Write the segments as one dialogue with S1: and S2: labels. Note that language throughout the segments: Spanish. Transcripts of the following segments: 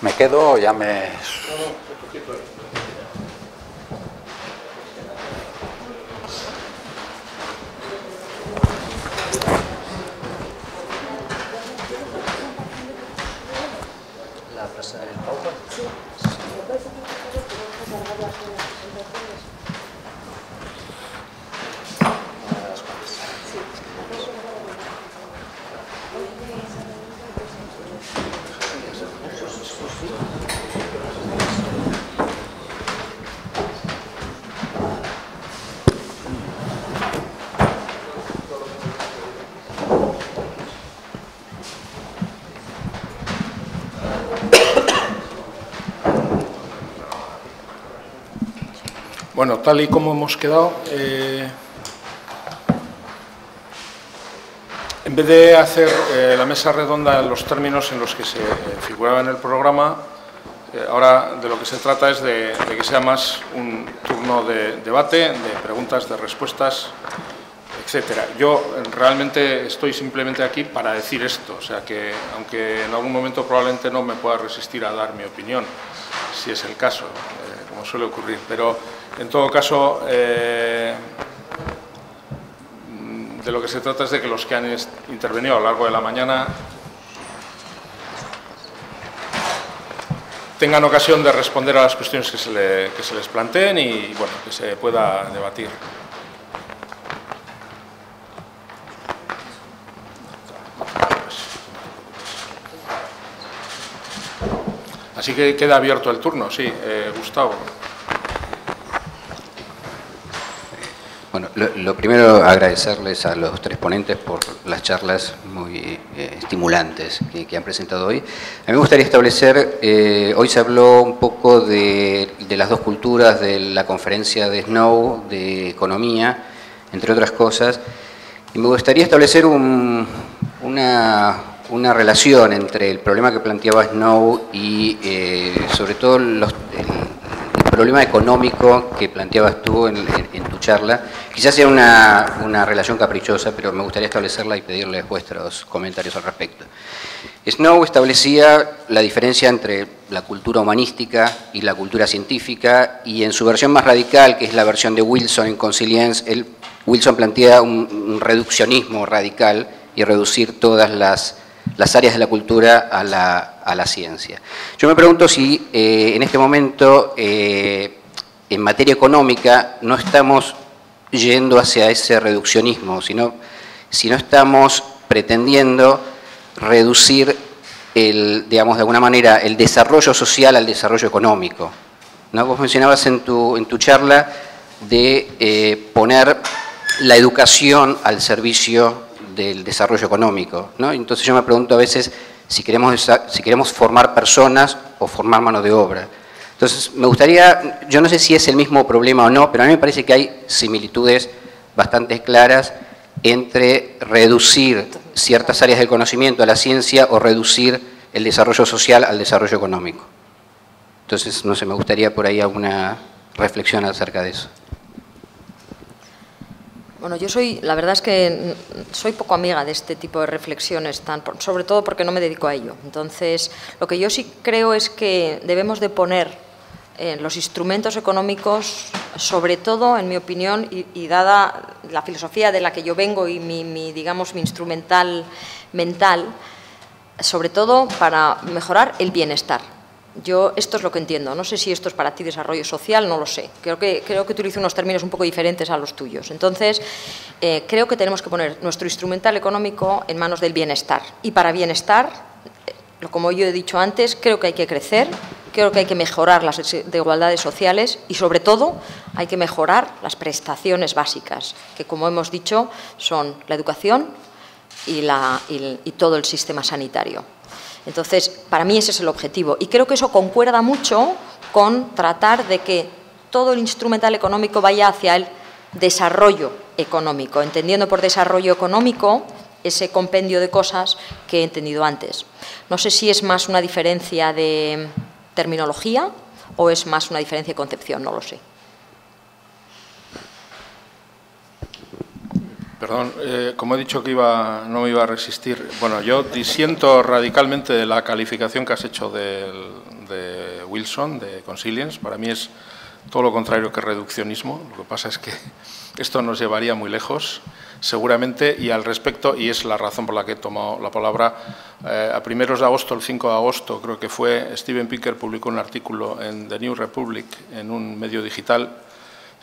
S1: ¿Me quedo o ya me...?
S2: ¿La frase del PowerPoint? Sí.
S3: Bueno, tal y como hemos quedado, en vez de hacer la mesa redonda en los términos en los que se figuraba en el programa, ahora de lo que se trata es de que sea más un turno de debate, de preguntas, de respuestas, etcétera. Yo realmente estoy simplemente aquí para decir esto, o sea que, aunque en algún momento probablemente no me pueda resistir a dar mi opinión, si es el caso, como suele ocurrir, pero en todo caso, de lo que se trata es de que los que han intervenido a lo largo de la mañana tengan ocasión de responder a las cuestiones que se les planteen y, bueno, que se pueda debatir. Así que queda abierto el turno, sí, Gustavo.
S4: Bueno, lo primero, agradecerles a los tres ponentes por las charlas muy estimulantes que han presentado hoy. A mí me gustaría establecer, hoy se habló un poco de las dos culturas, de la conferencia de Snow, de economía, entre otras cosas, y me gustaría establecer una relación entre el problema que planteaba Snow y sobre todo el problema económico que planteabas tú en tu charla. Quizás sea una relación caprichosa, pero me gustaría establecerla y pedirles vuestros comentarios al respecto. Snow establecía la diferencia entre la cultura humanística y la cultura científica, y en su versión más radical, que es la versión de Wilson en Consilience, Wilson plantea un reduccionismo radical y reducir todas las áreas de la cultura a la ciencia. Yo me pregunto si en este momento, en materia económica, no estamos yendo hacia ese reduccionismo, si no estamos pretendiendo reducir, digamos, de alguna manera, el desarrollo social al desarrollo económico, ¿no? Vos mencionabas en tu charla de poner la educación al servicio del desarrollo económico, ¿no? Entonces yo me pregunto a veces si queremos formar personas o formar mano de obra. Entonces me gustaría, yo no sé si es el mismo problema o no, pero a mí me parece que hay similitudes bastante claras entre reducir ciertas áreas del conocimiento a la ciencia o reducir el desarrollo social al desarrollo económico. Entonces, no sé, me gustaría por ahí alguna reflexión acerca de eso.
S5: Bueno, la verdad es que soy poco amiga de este tipo de reflexiones, sobre todo porque no me dedico a ello. Entonces, lo que yo sí creo es que debemos de poner los instrumentos económicos, sobre todo, en mi opinión, y dada la filosofía de la que yo vengo y digamos, mi instrumental mental, sobre todo para mejorar el bienestar. Yo esto es lo que entiendo. No sé si esto es para ti desarrollo social, no lo sé. Creo que utilizo unos términos un poco diferentes a los tuyos. Entonces, creo que tenemos que poner nuestro instrumental económico en manos del bienestar. Y para bienestar, como yo he dicho antes, creo que hay que crecer, creo que hay que mejorar las desigualdades sociales y, sobre todo, hay que mejorar las prestaciones básicas, que, como hemos dicho, son la educación y todo el sistema sanitario. Entonces, para mí ese es el objetivo y creo que eso concuerda mucho con tratar de que todo el instrumental económico vaya hacia el desarrollo económico, entendiendo por desarrollo económico ese compendio de cosas que he entendido antes. No sé si es más una diferencia de terminología o es más una diferencia de concepción, no lo sé.
S3: Perdón, como he dicho que no me iba a resistir, bueno, yo disiento radicalmente de la calificación que has hecho del de Wilson, de Consilience. Para mí es todo lo contrario que reduccionismo. Lo que pasa es que esto nos llevaría muy lejos, seguramente, y al respecto, y es la razón por la que he tomado la palabra, a primeros de agosto, el 5 de agosto, creo que fue, Steven Pinker publicó un artículo en The New Republic, en un medio digital,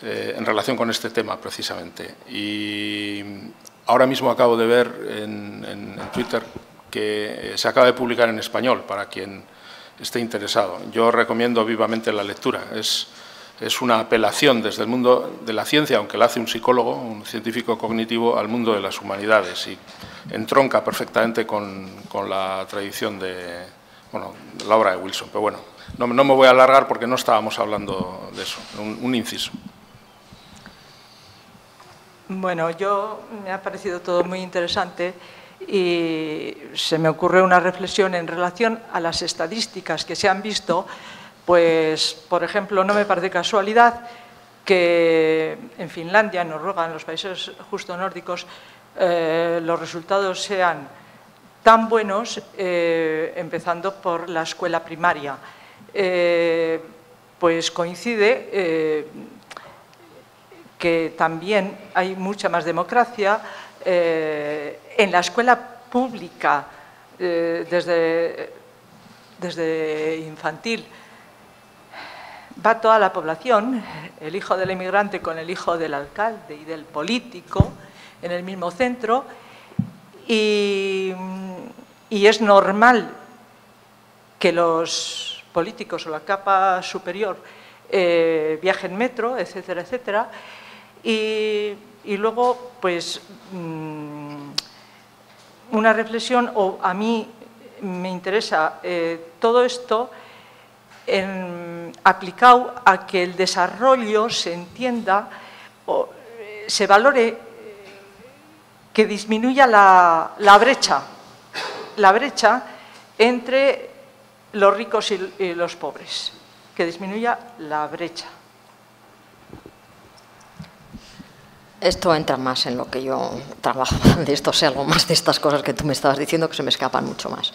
S3: en relación con este tema, precisamente. Y ahora mismo acabo de ver en Twitter que se acaba de publicar en español, para quien esté interesado. Yo recomiendo vivamente la lectura. Es una apelación desde el mundo de la ciencia, aunque la hace un psicólogo, un científico cognitivo, al mundo de las humanidades, y entronca perfectamente con la tradición de, bueno, la obra de Wilson. Pero bueno, no me voy a alargar porque no estábamos hablando de eso. Un inciso.
S1: Bueno, me ha parecido todo muy interesante y se me ocurre una reflexión en relación a las estadísticas que se han visto. Pues, por ejemplo, no me parece casualidad que en Finlandia, en Noruega, en los países justo nórdicos, los resultados sean tan buenos, empezando por la escuela primaria. Pues coincide que también hay mucha más democracia en la escuela pública desde infantil. Va toda la población, el hijo del emigrante con el hijo del alcalde y del político en el mismo centro, y es normal que los políticos o la capa superior viajen en metro, etcétera, etcétera. Y luego, pues, una reflexión, o a mí me interesa todo esto aplicado a que el desarrollo se entienda o se valore, que disminuya la brecha entre los ricos y los pobres, que disminuya la brecha.
S5: Esto entra más en lo que yo trabajo, de esto sé algo más de estas cosas que tú me estabas diciendo, que se me escapan mucho más.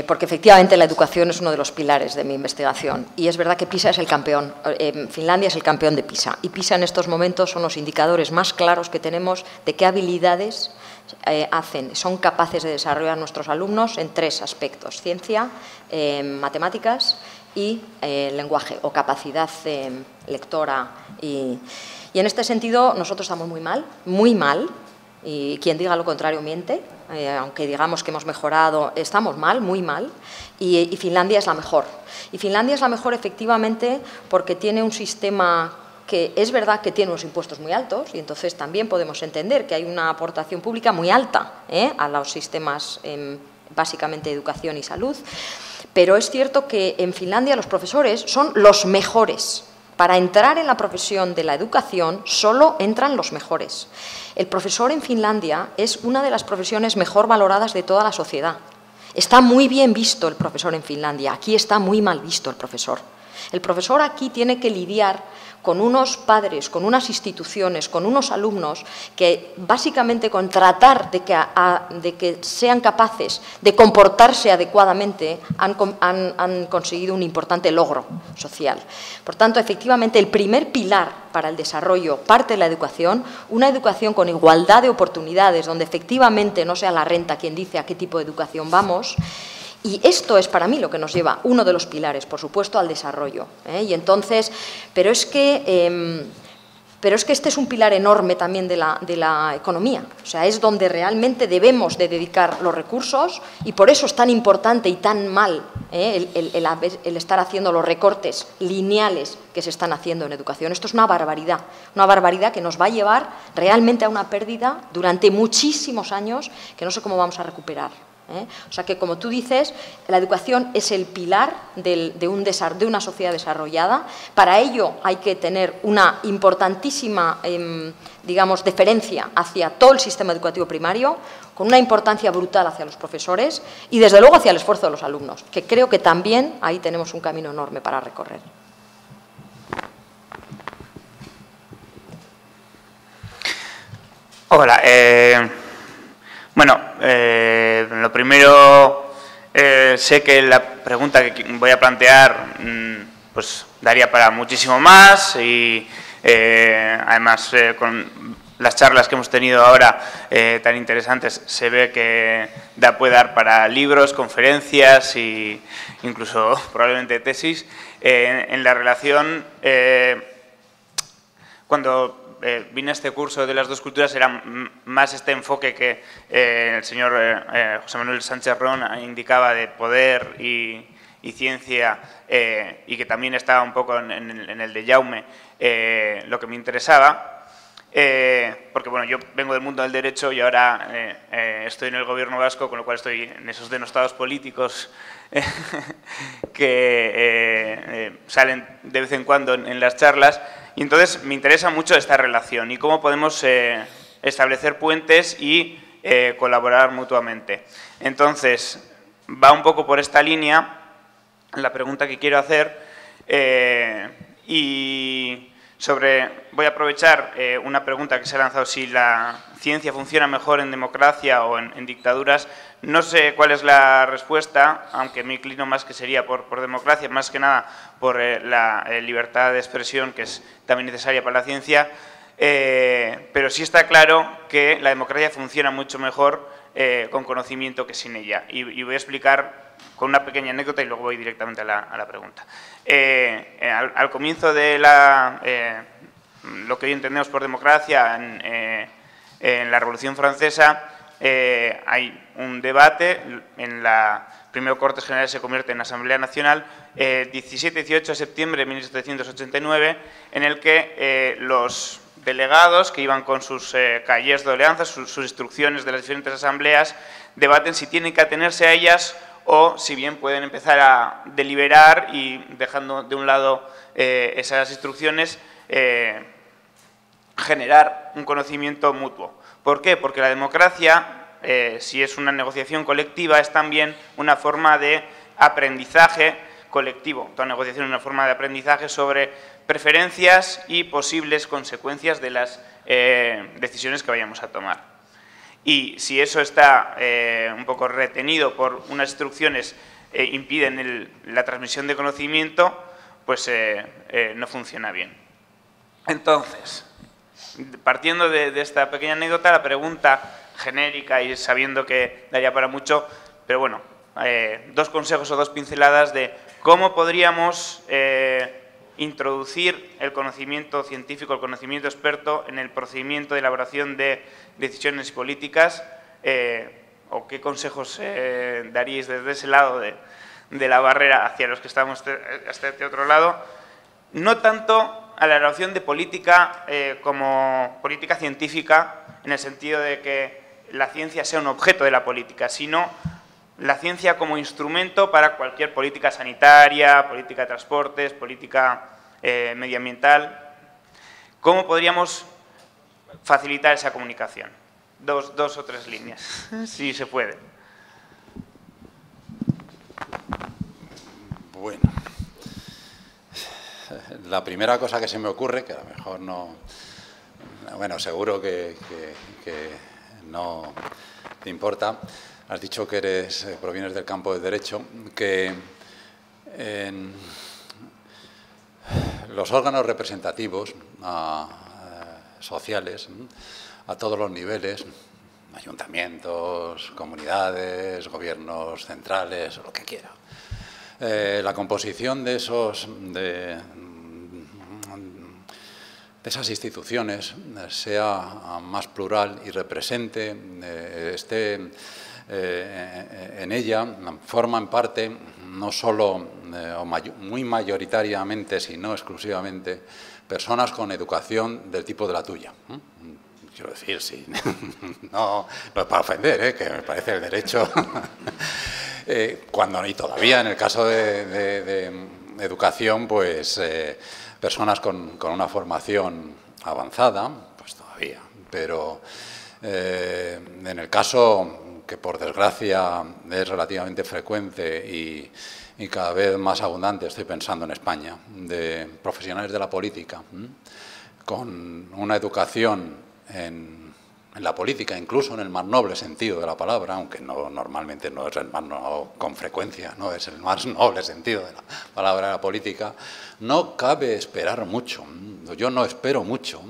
S5: Porque efectivamente la educación es uno de los pilares de mi investigación, y es verdad que PISA es el campeón, Finlandia es el campeón de PISA, y PISA en estos momentos son los indicadores más claros que tenemos de qué habilidades son capaces de desarrollar nuestros alumnos en tres aspectos: ciencia, matemáticas y lenguaje, o capacidad lectora. Y en este sentido nosotros estamos muy mal, y quien diga lo contrario miente. Aunque digamos que hemos mejorado, estamos muy mal, y Finlandia es la mejor. Y Finlandia es la mejor efectivamente porque tiene un sistema que es verdad que tiene unos impuestos muy altos, y entonces también podemos entender que hay una aportación pública muy alta a los sistemas básicamente de educación y salud, pero es cierto que en Finlandia los profesores son los mejores. Para entrar en la profesión de la educación solo entran los mejores. El profesor en Finlandia es una de las profesiones mejor valoradas de toda la sociedad. Está muy bien visto el profesor en Finlandia, aquí está muy mal visto el profesor. El profesor aquí tiene que lidiar con unos padres, con unas instituciones, con unos alumnos que básicamente con tratar de que sean capaces de comportarse adecuadamente han conseguido un importante logro social. Por tanto, efectivamente, el primer pilar para el desarrollo parte de la educación, una educación con igualdad de oportunidades, donde efectivamente no sea la renta quien dice a qué tipo de educación vamos. Y esto es para mí lo que nos lleva, uno de los pilares, por supuesto, al desarrollo. Y entonces, pero es que este es un pilar enorme también de la economía. O sea, es donde realmente debemos de dedicar los recursos, y por eso es tan importante y tan mal el estar haciendo los recortes lineales que se están haciendo en educación. Esto es una barbaridad que nos va a llevar realmente a una pérdida durante muchísimos años que no sé cómo vamos a recuperar. O sea que, como tú dices, la educación es el pilar de una sociedad desarrollada. Para ello hay que tener una importantísima, digamos, deferencia hacia todo el sistema educativo primario, con una importancia brutal hacia los profesores y, desde luego, hacia el esfuerzo de los alumnos, que creo que también ahí tenemos un camino enorme para recorrer.
S6: Hola. Bueno, lo primero, sé que la pregunta que voy a plantear pues daría para muchísimo más y además con las charlas que hemos tenido ahora tan interesantes se ve que puede dar para libros, conferencias e incluso probablemente tesis. En la relación, cuando vine a este curso de las dos culturas era más este enfoque que el señor José Manuel Sánchez Ron indicaba de poder y ciencia y que también estaba un poco en el de Jaume, lo que me interesaba. Porque bueno, yo vengo del mundo del derecho y ahora estoy en el gobierno vasco, con lo cual estoy en esos denostados políticos que salen de vez en cuando en las charlas, y entonces me interesa mucho esta relación y cómo podemos establecer puentes y colaborar mutuamente. Entonces, va un poco por esta línea la pregunta que quiero hacer y voy a aprovechar una pregunta que se ha lanzado, si la ciencia funciona mejor en democracia o en dictaduras. No sé cuál es la respuesta, aunque me inclino más que sería por democracia, más que nada por la libertad de expresión, que es también necesaria para la ciencia, pero sí está claro que la democracia funciona mucho mejor con conocimiento que sin ella. Y voy a explicar con una pequeña anécdota y luego voy directamente a la pregunta. Al comienzo de lo que hoy entendemos por democracia en la Revolución Francesa, hay un debate, primero Cortes Generales se convierte en Asamblea Nacional, 17-18 de septiembre de 1789, en el que los delegados que iban con sus cahiers de doleanzas, sus instrucciones de las diferentes asambleas, debaten si tienen que atenerse a ellas o si bien pueden empezar a deliberar y, dejando de un lado esas instrucciones, generar un conocimiento mutuo. ¿Por qué? Porque la democracia, si es una negociación colectiva, es también una forma de aprendizaje colectivo. Toda negociación es una forma de aprendizaje sobre preferencias y posibles consecuencias de las decisiones que vayamos a tomar. Y si eso está un poco retenido por unas instrucciones impiden la transmisión de conocimiento, pues no funciona bien. Entonces, partiendo de esta pequeña anécdota, la pregunta genérica y sabiendo que daría para mucho, pero bueno, dos consejos o dos pinceladas de cómo podríamos introducir el conocimiento científico, el conocimiento experto en el procedimiento de elaboración de decisiones políticas, o qué consejos daríais desde ese lado de la barrera hacia los que estamos hasta este otro lado, no tanto a la elaboración de política como política científica, en el sentido de que la ciencia sea un objeto de la política, sino la ciencia como instrumento para cualquier política sanitaria, política de transportes, política medioambiental. ¿Cómo podríamos facilitar esa comunicación? Dos o tres líneas, si se puede.
S7: Bueno, la primera cosa que se me ocurre, que a lo mejor no... Bueno, seguro que no te importa. Has dicho que provienes del campo del derecho, que en los órganos representativos sociales, a todos los niveles, ayuntamientos, comunidades, gobiernos centrales, lo que quiera, la composición de esas instituciones sea más plural y represente, esté en ella, forman parte no solo o muy mayoritariamente, sino exclusivamente, personas con educación del tipo de la tuya. Quiero decir, sí, no es para ofender, que me parece el derecho, cuando y todavía en el caso de educación, pues personas con una formación avanzada, pues todavía, pero en el caso que por desgracia es relativamente frecuente y cada vez más abundante, estoy pensando en España, de profesionales de la política, con una educación en la política, incluso en el más noble sentido de la palabra, aunque normalmente no es el más con frecuencia, no es el más noble sentido de la palabra de la política, no cabe esperar mucho. Yo no espero mucho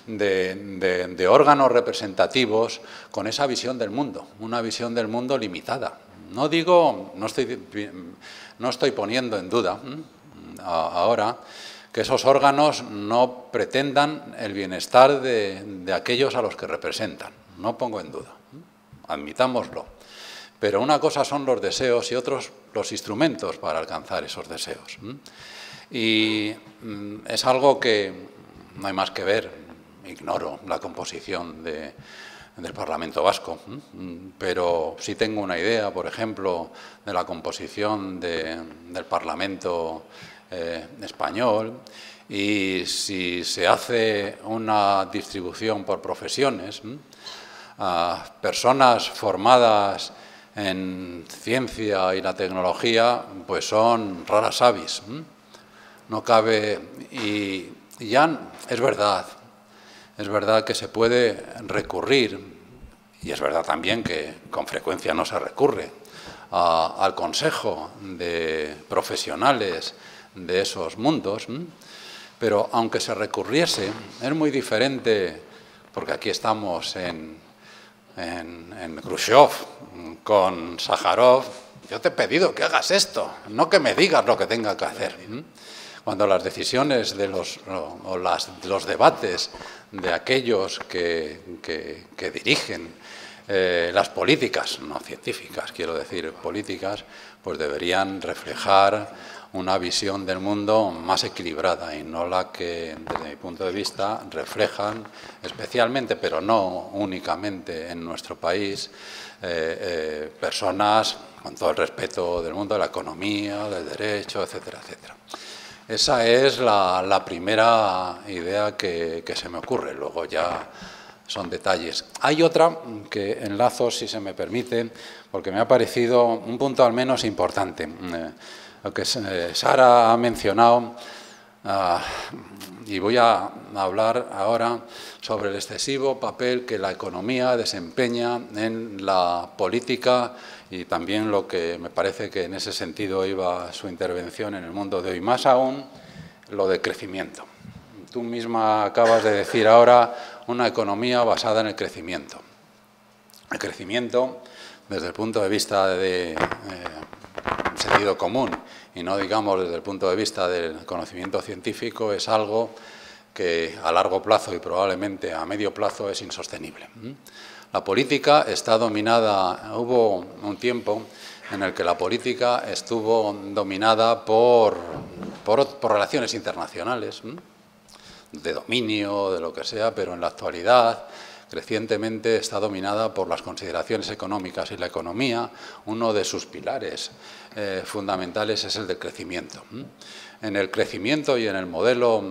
S7: de órganos representativos con esa visión del mundo, una visión del mundo limitada. No estoy poniendo en duda ahora que esos órganos no pretendan el bienestar de aquellos a los que representan. No pongo en duda, admitámoslo. Pero una cosa son los deseos y otros los instrumentos para alcanzar esos deseos. Y es algo que no hay más que ver. Ignoro la composición del Parlamento Vasco, pero sí tengo una idea, por ejemplo, de la composición del Parlamento español, y si se hace una distribución por profesiones, personas formadas en ciencia y la tecnología, pues son raras avis. No cabe, y ya es verdad que se puede recurrir, y es verdad también que con frecuencia no se recurre al consejo de profesionales de esos mundos, pero aunque se recurriese, es muy diferente, porque aquí estamos en Khrushchev con Sájarov. Yo te he pedido que hagas esto, no que me digas lo que tenga que hacer. Cuando las decisiones de los debates de aquellos que dirigen las políticas, no científicas, quiero decir políticas, pues deberían reflejar una visión del mundo más equilibrada y no la que, desde mi punto de vista, reflejan especialmente, pero no únicamente en nuestro país, personas con todo el respeto del mundo de la economía, del derecho, etcétera, etcétera. Esa es la primera idea que se me ocurre, luego ya son detalles. Hay otra que enlazo, si se me permite, porque me ha parecido un punto al menos importante. Lo que Sara ha mencionado, y voy a hablar ahora sobre el excesivo papel que la economía desempeña en la política y también lo que me parece que en ese sentido iba su intervención en el mundo de hoy, más aún lo de crecimiento. Tú misma acabas de decir ahora una economía basada en el crecimiento. El crecimiento, desde el punto de vista de sentido común y no digamos desde el punto de vista del conocimiento científico, es algo que a largo plazo y probablemente a medio plazo es insostenible. La política está dominada, hubo un tiempo en el que la política estuvo dominada por relaciones internacionales, de dominio, de lo que sea, pero en la actualidad crecientemente está dominada por las consideraciones económicas y la economía, uno de sus pilares fundamentales es el del crecimiento. En el crecimiento y en el modelo,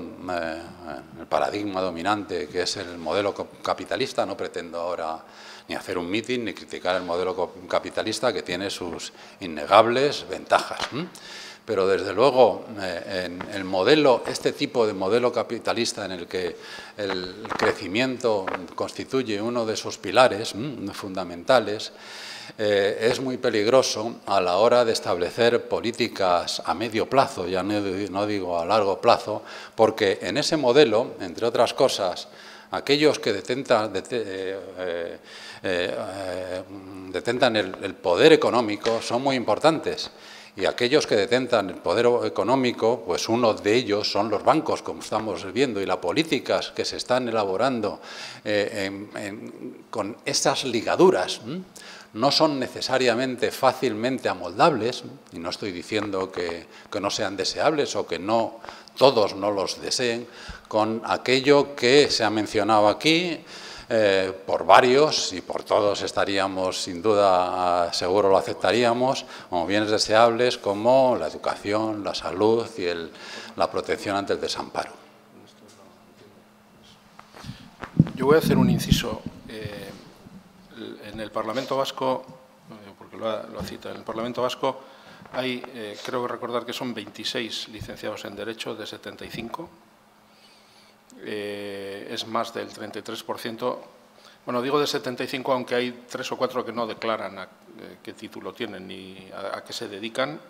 S7: el paradigma dominante que es el modelo capitalista, no pretendo ahora ni hacer un mitin ni criticar el modelo capitalista que tiene sus innegables ventajas. Pero desde luego en el modelo, este tipo de modelo capitalista en el que el crecimiento constituye uno de sus pilares fundamentales, es muy peligroso a la hora de establecer políticas a medio plazo, ya no digo a largo plazo, porque en ese modelo, entre otras cosas, aquellos que detentan el poder económico son muy importantes. Y aquellos que detentan el poder económico, pues uno de ellos son los bancos, como estamos viendo, y las políticas que se están elaborando con esas ligaduras no son necesariamente fácilmente amoldables, y no estoy diciendo que no sean deseables o que no todos no los deseen, con aquello que se ha mencionado aquí. Por varios y por todos estaríamos, sin duda, seguro lo aceptaríamos, como bienes deseables como la educación, la salud y la protección ante el desamparo.
S3: Yo voy a hacer un inciso. En el Parlamento Vasco, porque lo ha citado, en el Parlamento Vasco hay, creo recordar que son 26 licenciados en Derecho de 75. Es más del 33% Bueno, digo de 75, aunque hay 3 o 4 que no declaran qué título tienen ni a qué se dedican.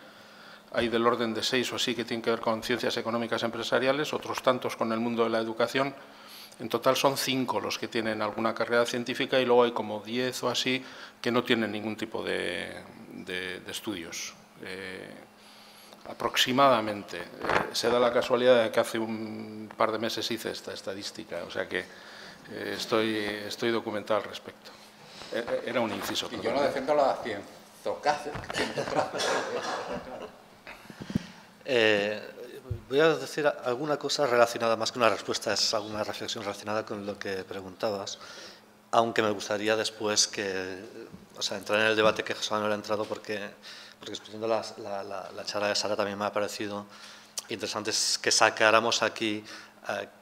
S3: Hay del orden de 6 o así que tienen que ver con ciencias económicas empresariales, otros tantos con el mundo de la educación. En total son 5 los que tienen alguna carrera científica y luego hay como 10 o así que no tienen ningún tipo de estudios. Aproximadamente. Se da la casualidad de que hace un par de meses hice esta estadística, o sea que estoy documentado al respecto. Era un inciso.
S7: Y yo no defiendo la ciencia.
S8: Voy a decir alguna cosa relacionada, más que una respuesta, es alguna reflexión relacionada con lo que preguntabas, aunque me gustaría después entrar en el debate que José Manuel ha entrado, porque escuchando la charla de Sara también me ha parecido interesante que sacáramos aquí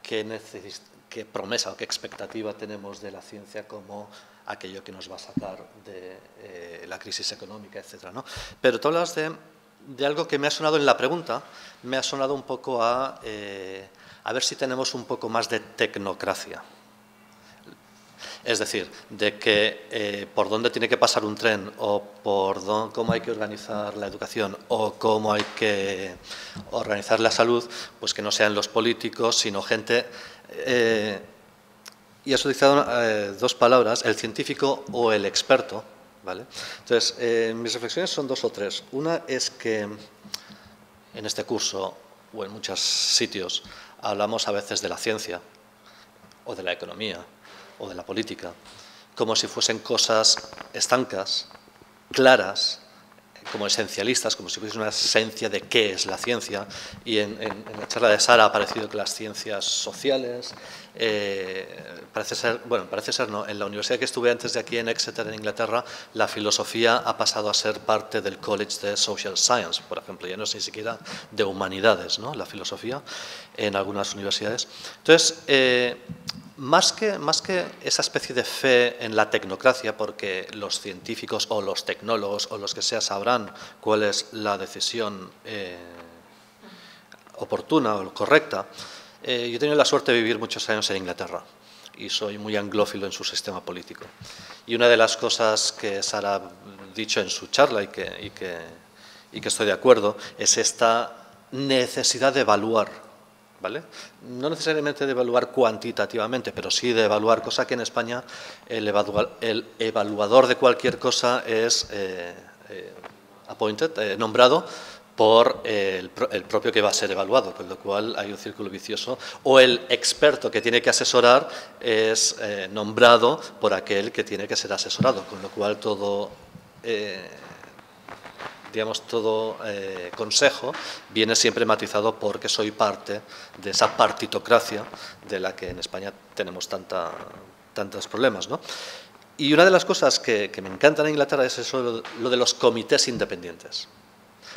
S8: qué promesa o qué expectativa tenemos de la ciencia como aquello que nos va a sacar de la crisis económica, etcétera, ¿no? Pero tú hablas de algo que me ha sonado en la pregunta, me ha sonado un poco a ver si tenemos un poco más de tecnocracia. Es decir, de que por dónde tiene que pasar un tren o cómo hay que organizar la educación o cómo hay que organizar la salud, pues que no sean los políticos, sino gente... y has utilizado 2 palabras, el científico o el experto, ¿vale? Entonces, mis reflexiones son 2 o 3. Una es que en este curso o en muchos sitios hablamos a veces de la ciencia o de la economía o de la política como si fuesen cosas estancas, claras, como esencialistas, como si fuese una esencia de qué es la ciencia. Y en la charla de Sara ha aparecido que las ciencias sociales, parece ser no, en la universidad que estuve antes de aquí en Exeter, en Inglaterra, la filosofía ha pasado a ser parte del College de Social Science, por ejemplo, ya no es ni siquiera de humanidades, ¿no?, la filosofía en algunas universidades. Entonces, más que esa especie de fe en la tecnocracia, porque los científicos o los tecnólogos o los que sea sabrán cuál es la decisión oportuna o correcta, yo he tenido la suerte de vivir muchos años en Inglaterra y soy muy anglófilo en su sistema político. Y una de las cosas que Sara ha dicho en su charla y que estoy de acuerdo es esta necesidad de evaluar, ¿vale? No necesariamente de evaluar cuantitativamente, pero sí de evaluar, cosa que en España el evaluador de cualquier cosa es nombrado por el propio que va a ser evaluado, con lo cual hay un círculo vicioso, o el experto que tiene que asesorar es nombrado por aquel que tiene que ser asesorado, con lo cual todo... todo consejo viene siempre matizado porque soy parte de esa partitocracia de la que en España tenemos tantos problemas, ¿no? Y una de las cosas que me encantan en Inglaterra es eso, lo de los comités independientes,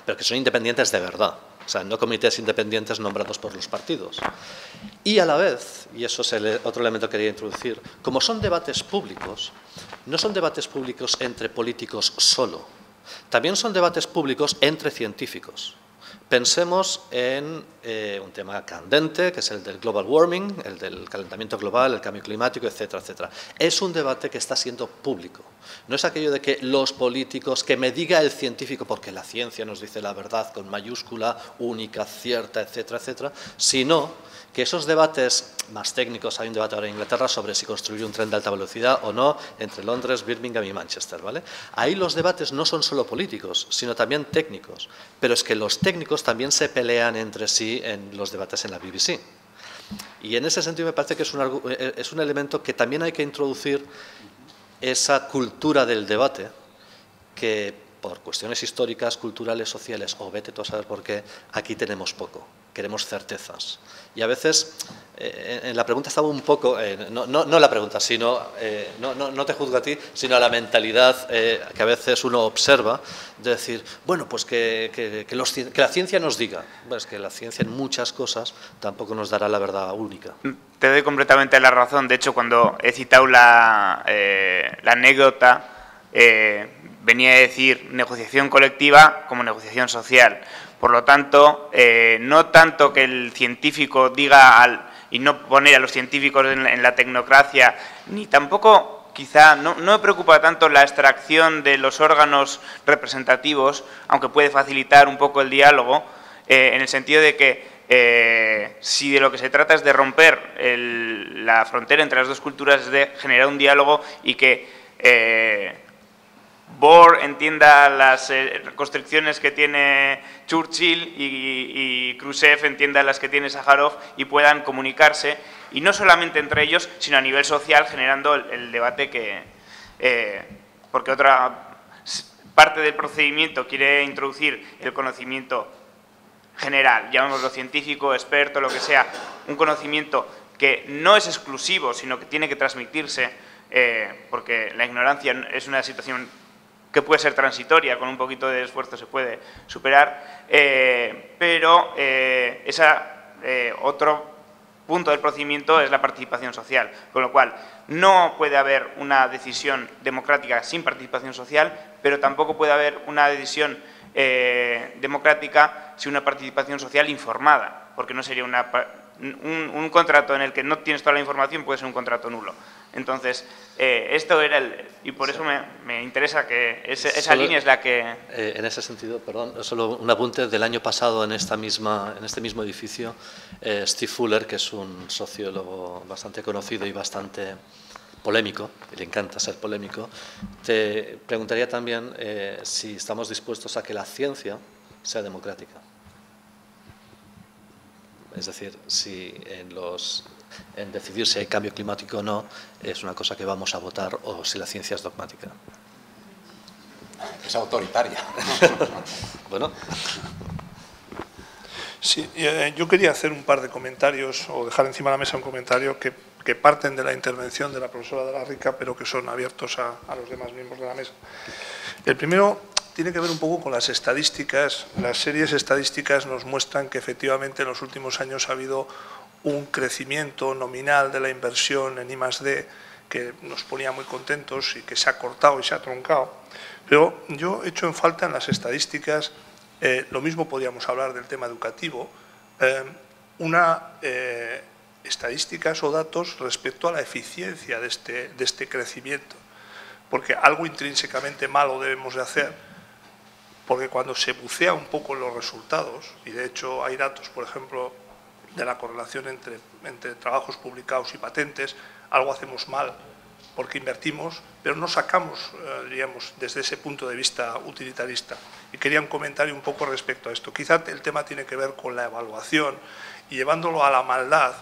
S8: pero que son independientes de verdad, o sea, no comités independientes nombrados por los partidos. Y a la vez, y eso es el otro elemento que quería introducir, como son debates públicos, no son debates públicos entre políticos solo, también son debates públicos entre científicos. Pensemos en un tema candente, que es el del global warming, el del calentamiento global, el cambio climático, etcétera, etcétera. Es un debate que está siendo público. No es aquello de que los políticos, que me diga el científico, porque la ciencia nos dice la verdad con mayúscula, única, cierta, etcétera, etcétera, sino que esos debates más técnicos, hay un debate ahora en Inglaterra sobre si construir un tren de alta velocidad o no entre Londres, Birmingham y Manchester, ¿vale? Ahí los debates no son solo políticos, sino también técnicos, pero es que los técnicos también se pelean entre sí en los debates en la BBC. Y en ese sentido me parece que es un elemento que también hay que introducir, esa cultura del debate, que por cuestiones históricas, culturales, sociales, o vete tú a saber por qué, aquí tenemos poco. Queremos certezas. Y a veces, en la pregunta estaba un poco, no la pregunta, sino, no te juzgo a ti, sino a la mentalidad que a veces uno observa, de decir, bueno, pues que la ciencia nos diga. Bueno, es que la ciencia en muchas cosas tampoco nos dará la verdad única.
S6: Te doy completamente la razón. De hecho, cuando he citado la anécdota, venía a decir negociación colectiva como negociación social. Por lo tanto, no tanto que el científico diga y no poner a los científicos en la tecnocracia, ni tampoco quizá no me preocupa tanto la extracción de los órganos representativos, aunque puede facilitar un poco el diálogo, en el sentido de que si de lo que se trata es de romper la frontera entre las dos culturas, es de generar un diálogo y que Bohr entienda las constricciones que tiene Churchill y Khrushchev entienda las que tiene Sájarov y puedan comunicarse, y no solamente entre ellos, sino a nivel social, generando el debate porque otra parte del procedimiento quiere introducir el conocimiento general, llamémoslo científico, experto, lo que sea, un conocimiento que no es exclusivo, sino que tiene que transmitirse, porque la ignorancia es una situación que puede ser transitoria, con un poquito de esfuerzo se puede superar, pero otro punto del procedimiento es la participación social, con lo cual no puede haber una decisión democrática sin participación social, pero tampoco puede haber una decisión democrática sin una participación social informada, porque no sería un contrato en el que no tienes toda la información, puede ser un contrato nulo. Entonces, esto era y por eso me interesa que esa línea es la que...
S8: en ese sentido, perdón, solo un apunte del año pasado en este mismo edificio, Steve Fuller, que es un sociólogo bastante conocido y bastante polémico, y le encanta ser polémico, te preguntaría también si estamos dispuestos a que la ciencia sea democrática. Es decir, si en decidir si hay cambio climático o no es una cosa que vamos a votar, o si la ciencia es dogmática.
S7: Es autoritaria.
S8: Bueno.
S9: Sí, yo quería hacer un par de comentarios, o dejar encima de la mesa un comentario que parten de la intervención de la profesora de la Rica, pero que son abiertos a los demás miembros de la mesa. El primero tiene que ver un poco con las estadísticas. Las series estadísticas nos muestran que efectivamente en los últimos años ha habido un crecimiento nominal de la inversión en I+D que nos ponía muy contentos y que se ha cortado y se ha truncado. Pero yo echo en falta en las estadísticas, lo mismo podríamos hablar del tema educativo, estadísticas o datos respecto a la eficiencia de este crecimiento. Porque algo intrínsecamente malo debemos de hacer, porque cuando se bucea un poco en los resultados, y de hecho hay datos, por ejemplo, de la correlación entre trabajos publicados y patentes, algo hacemos mal porque invertimos, pero no sacamos, diríamos, desde ese punto de vista utilitarista. Y quería un comentario un poco respecto a esto. Quizá el tema tiene que ver con la evaluación y llevándolo a la maldad.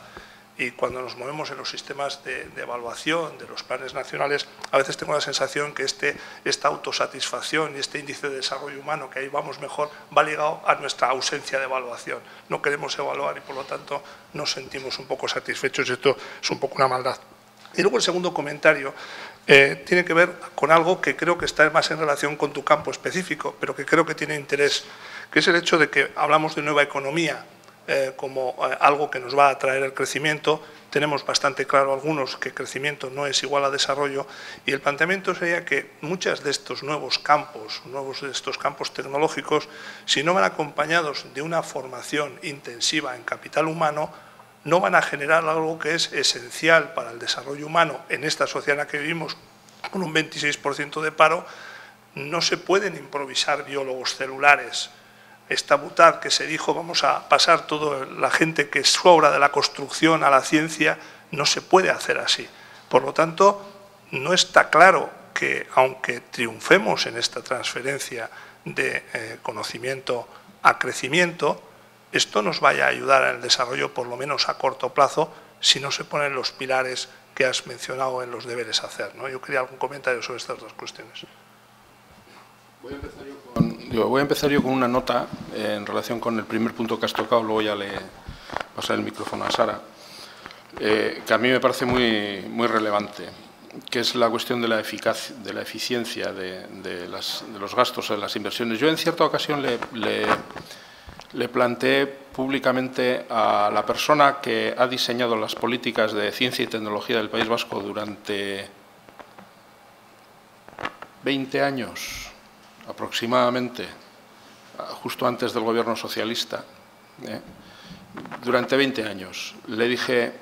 S9: Y cuando nos movemos en los sistemas de evaluación de los planes nacionales, a veces tengo la sensación que esta autosatisfacción y este índice de desarrollo humano, que ahí vamos mejor, va ligado a nuestra ausencia de evaluación. No queremos evaluar y por lo tanto nos sentimos un poco satisfechos, y esto es un poco una maldad. Y luego el segundo comentario tiene que ver con algo que creo que está más en relación con tu campo específico, pero que creo que tiene interés, que es el hecho de que hablamos de nueva economía, como algo que nos va a traer el crecimiento. Tenemos bastante claro algunos que crecimiento no es igual a desarrollo, y el planteamiento sería que muchos de estos nuevos campos tecnológicos, si no van acompañados de una formación intensiva en capital humano, no van a generar algo que es esencial para el desarrollo humano en esta sociedad en la que vivimos, con un 26% de paro. No se pueden improvisar biólogos celulares. Esta butad que se dijo, vamos a pasar toda la gente que sobra de la construcción a la ciencia, no se puede hacer así. Por lo tanto, no está claro que, aunque triunfemos en esta transferencia de conocimiento a crecimiento, esto nos vaya a ayudar en el desarrollo, por lo menos a corto plazo, si no se ponen los pilares que has mencionado en los deberes a hacer, ¿no? Yo quería algún comentario sobre estas dos cuestiones.
S3: Voy a empezar yo con una nota en relación con el primer punto que has tocado, luego ya le pasaré el micrófono a Sara, que a mí me parece muy relevante, que es la cuestión de la eficiencia de los gastos, de las inversiones. Yo en cierta ocasión le planteé públicamente a la persona que ha diseñado las políticas de ciencia y tecnología del País Vasco durante 20 años, aproximadamente, justo antes del gobierno socialista, durante 20 años. Le dije,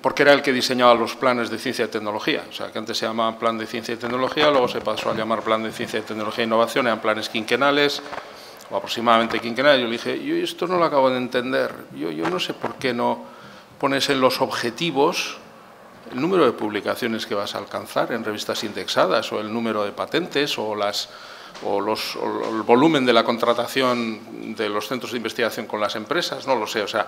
S3: porque era el que diseñaba los planes de ciencia y tecnología. O sea, que antes se llamaba Plan de Ciencia y Tecnología, luego se pasó a llamar Plan de Ciencia y Tecnología e Innovación, eran planes quinquenales, o aproximadamente quinquenales. Yo le dije, yo esto no lo acabo de entender, yo no sé por qué no pones en los objetivos el número de publicaciones que vas a alcanzar en revistas indexadas, o el número de patentes, o el volumen de la contratación de los centros de investigación con las empresas, no lo sé. O sea,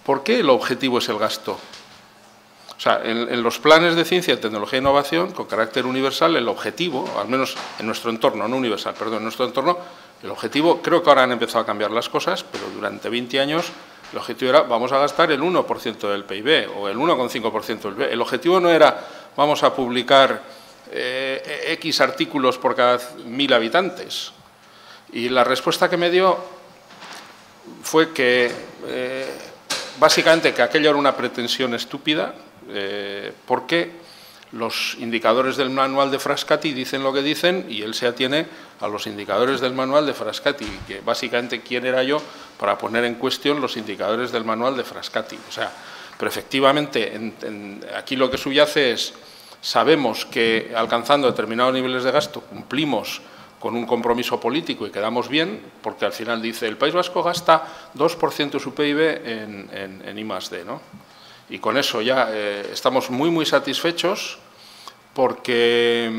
S3: ¿por qué el objetivo es el gasto? O sea, en los planes de ciencia, tecnología e innovación, con carácter universal, el objetivo, al menos en nuestro entorno, no universal, perdón, en nuestro entorno, el objetivo, creo que ahora han empezado a cambiar las cosas, pero durante 20 años el objetivo era vamos a gastar el 1% del PIB o el 1,5% del PIB. El objetivo no era vamos a publicar X artículos por cada 1000 habitantes. Y la respuesta que me dio fue que básicamente que aquello era una pretensión estúpida, porque los indicadores del manual de Frascati dicen lo que dicen y él se atiene a los indicadores del manual de Frascati, que básicamente quién era yo para poner en cuestión los indicadores del manual de Frascati. O sea, pero efectivamente aquí lo que subyace es, sabemos que alcanzando determinados niveles de gasto cumplimos con un compromiso político y quedamos bien, porque al final dice el País Vasco gasta 2% de su PIB en I+D, ¿no? Y con eso ya estamos muy satisfechos porque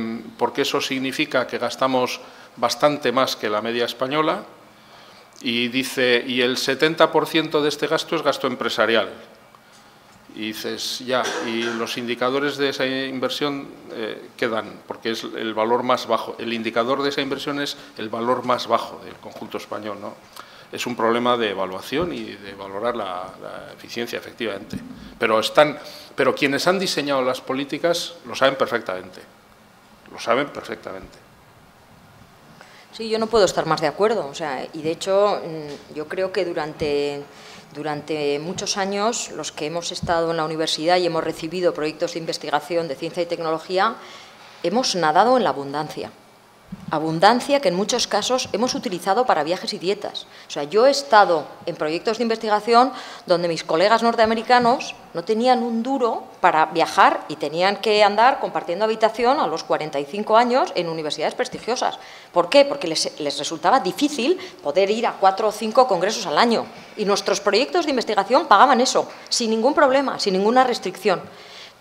S3: eso significa que gastamos bastante más que la media española y dice, y el 70% de este gasto es gasto empresarial. Y dices, ya, y los indicadores de esa inversión quedan, porque es el valor más bajo. El indicador de esa inversión es el valor más bajo del conjunto español, ¿no? Es un problema de evaluación y de valorar la eficiencia, efectivamente. Pero quienes han diseñado las políticas lo saben perfectamente. Lo saben perfectamente.
S5: Sí, yo no puedo estar más de acuerdo. O sea, y de hecho, yo creo que durante muchos años, los que hemos estado en la universidad y hemos recibido proyectos de investigación de ciencia y tecnología, hemos nadado en la abundancia. Abundancia que en muchos casos hemos utilizado para viajes y dietas. O sea, yo he estado en proyectos de investigación donde mis colegas norteamericanos no tenían un duro para viajar y tenían que andar compartiendo habitación a los 45 años en universidades prestigiosas. ¿Por qué? Porque les resultaba difícil poder ir a 4 o 5 congresos al año. Y nuestros proyectos de investigación pagaban eso, sin ningún problema, sin ninguna restricción.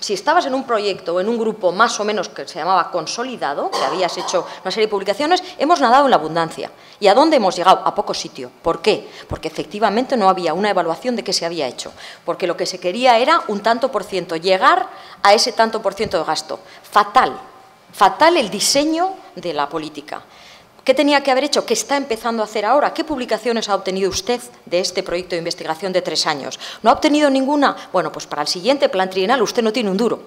S5: Si estabas en un proyecto o en un grupo más o menos que se llamaba consolidado, que habías hecho una serie de publicaciones, hemos nadado en la abundancia. ¿Y a dónde hemos llegado? A poco sitio. ¿Por qué? Porque efectivamente no había una evaluación de qué se había hecho. Porque lo que se quería era un tanto por ciento, llegar a ese tanto por ciento de gasto. Fatal. Fatal el diseño de la política. ¿Qué tenía que haber hecho? ¿Qué está empezando a hacer ahora? ¿Qué publicaciones ha obtenido usted de este proyecto de investigación de 3 años? ¿No ha obtenido ninguna? Bueno, pues para el siguiente plan trienal usted no tiene un duro.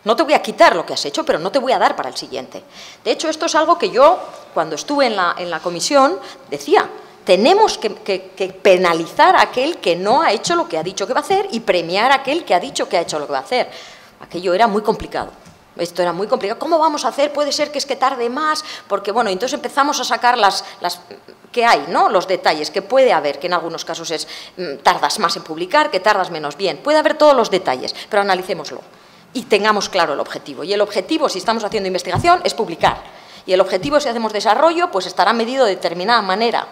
S5: No te voy a quitar lo que has hecho, pero no te voy a dar para el siguiente. De hecho, esto es algo que yo, cuando estuve en la comisión, decía, tenemos que penalizar a aquel que no ha hecho lo que ha dicho que va a hacer y premiar a aquel que ha dicho que ha hecho lo que va a hacer. Aquello era muy complicado. Esto era muy complicado. ¿Cómo vamos a hacer? Puede ser que es que tarde más, porque bueno, entonces empezamos a sacar las que hay, ¿no? Los detalles que puede haber, que en algunos casos es tardas más en publicar, que tardas menos. Bien, puede haber todos los detalles, pero analicémoslo y tengamos claro el objetivo. Y el objetivo, si estamos haciendo investigación, es publicar. Y el objetivo, si hacemos desarrollo, pues estará medido de determinada manera.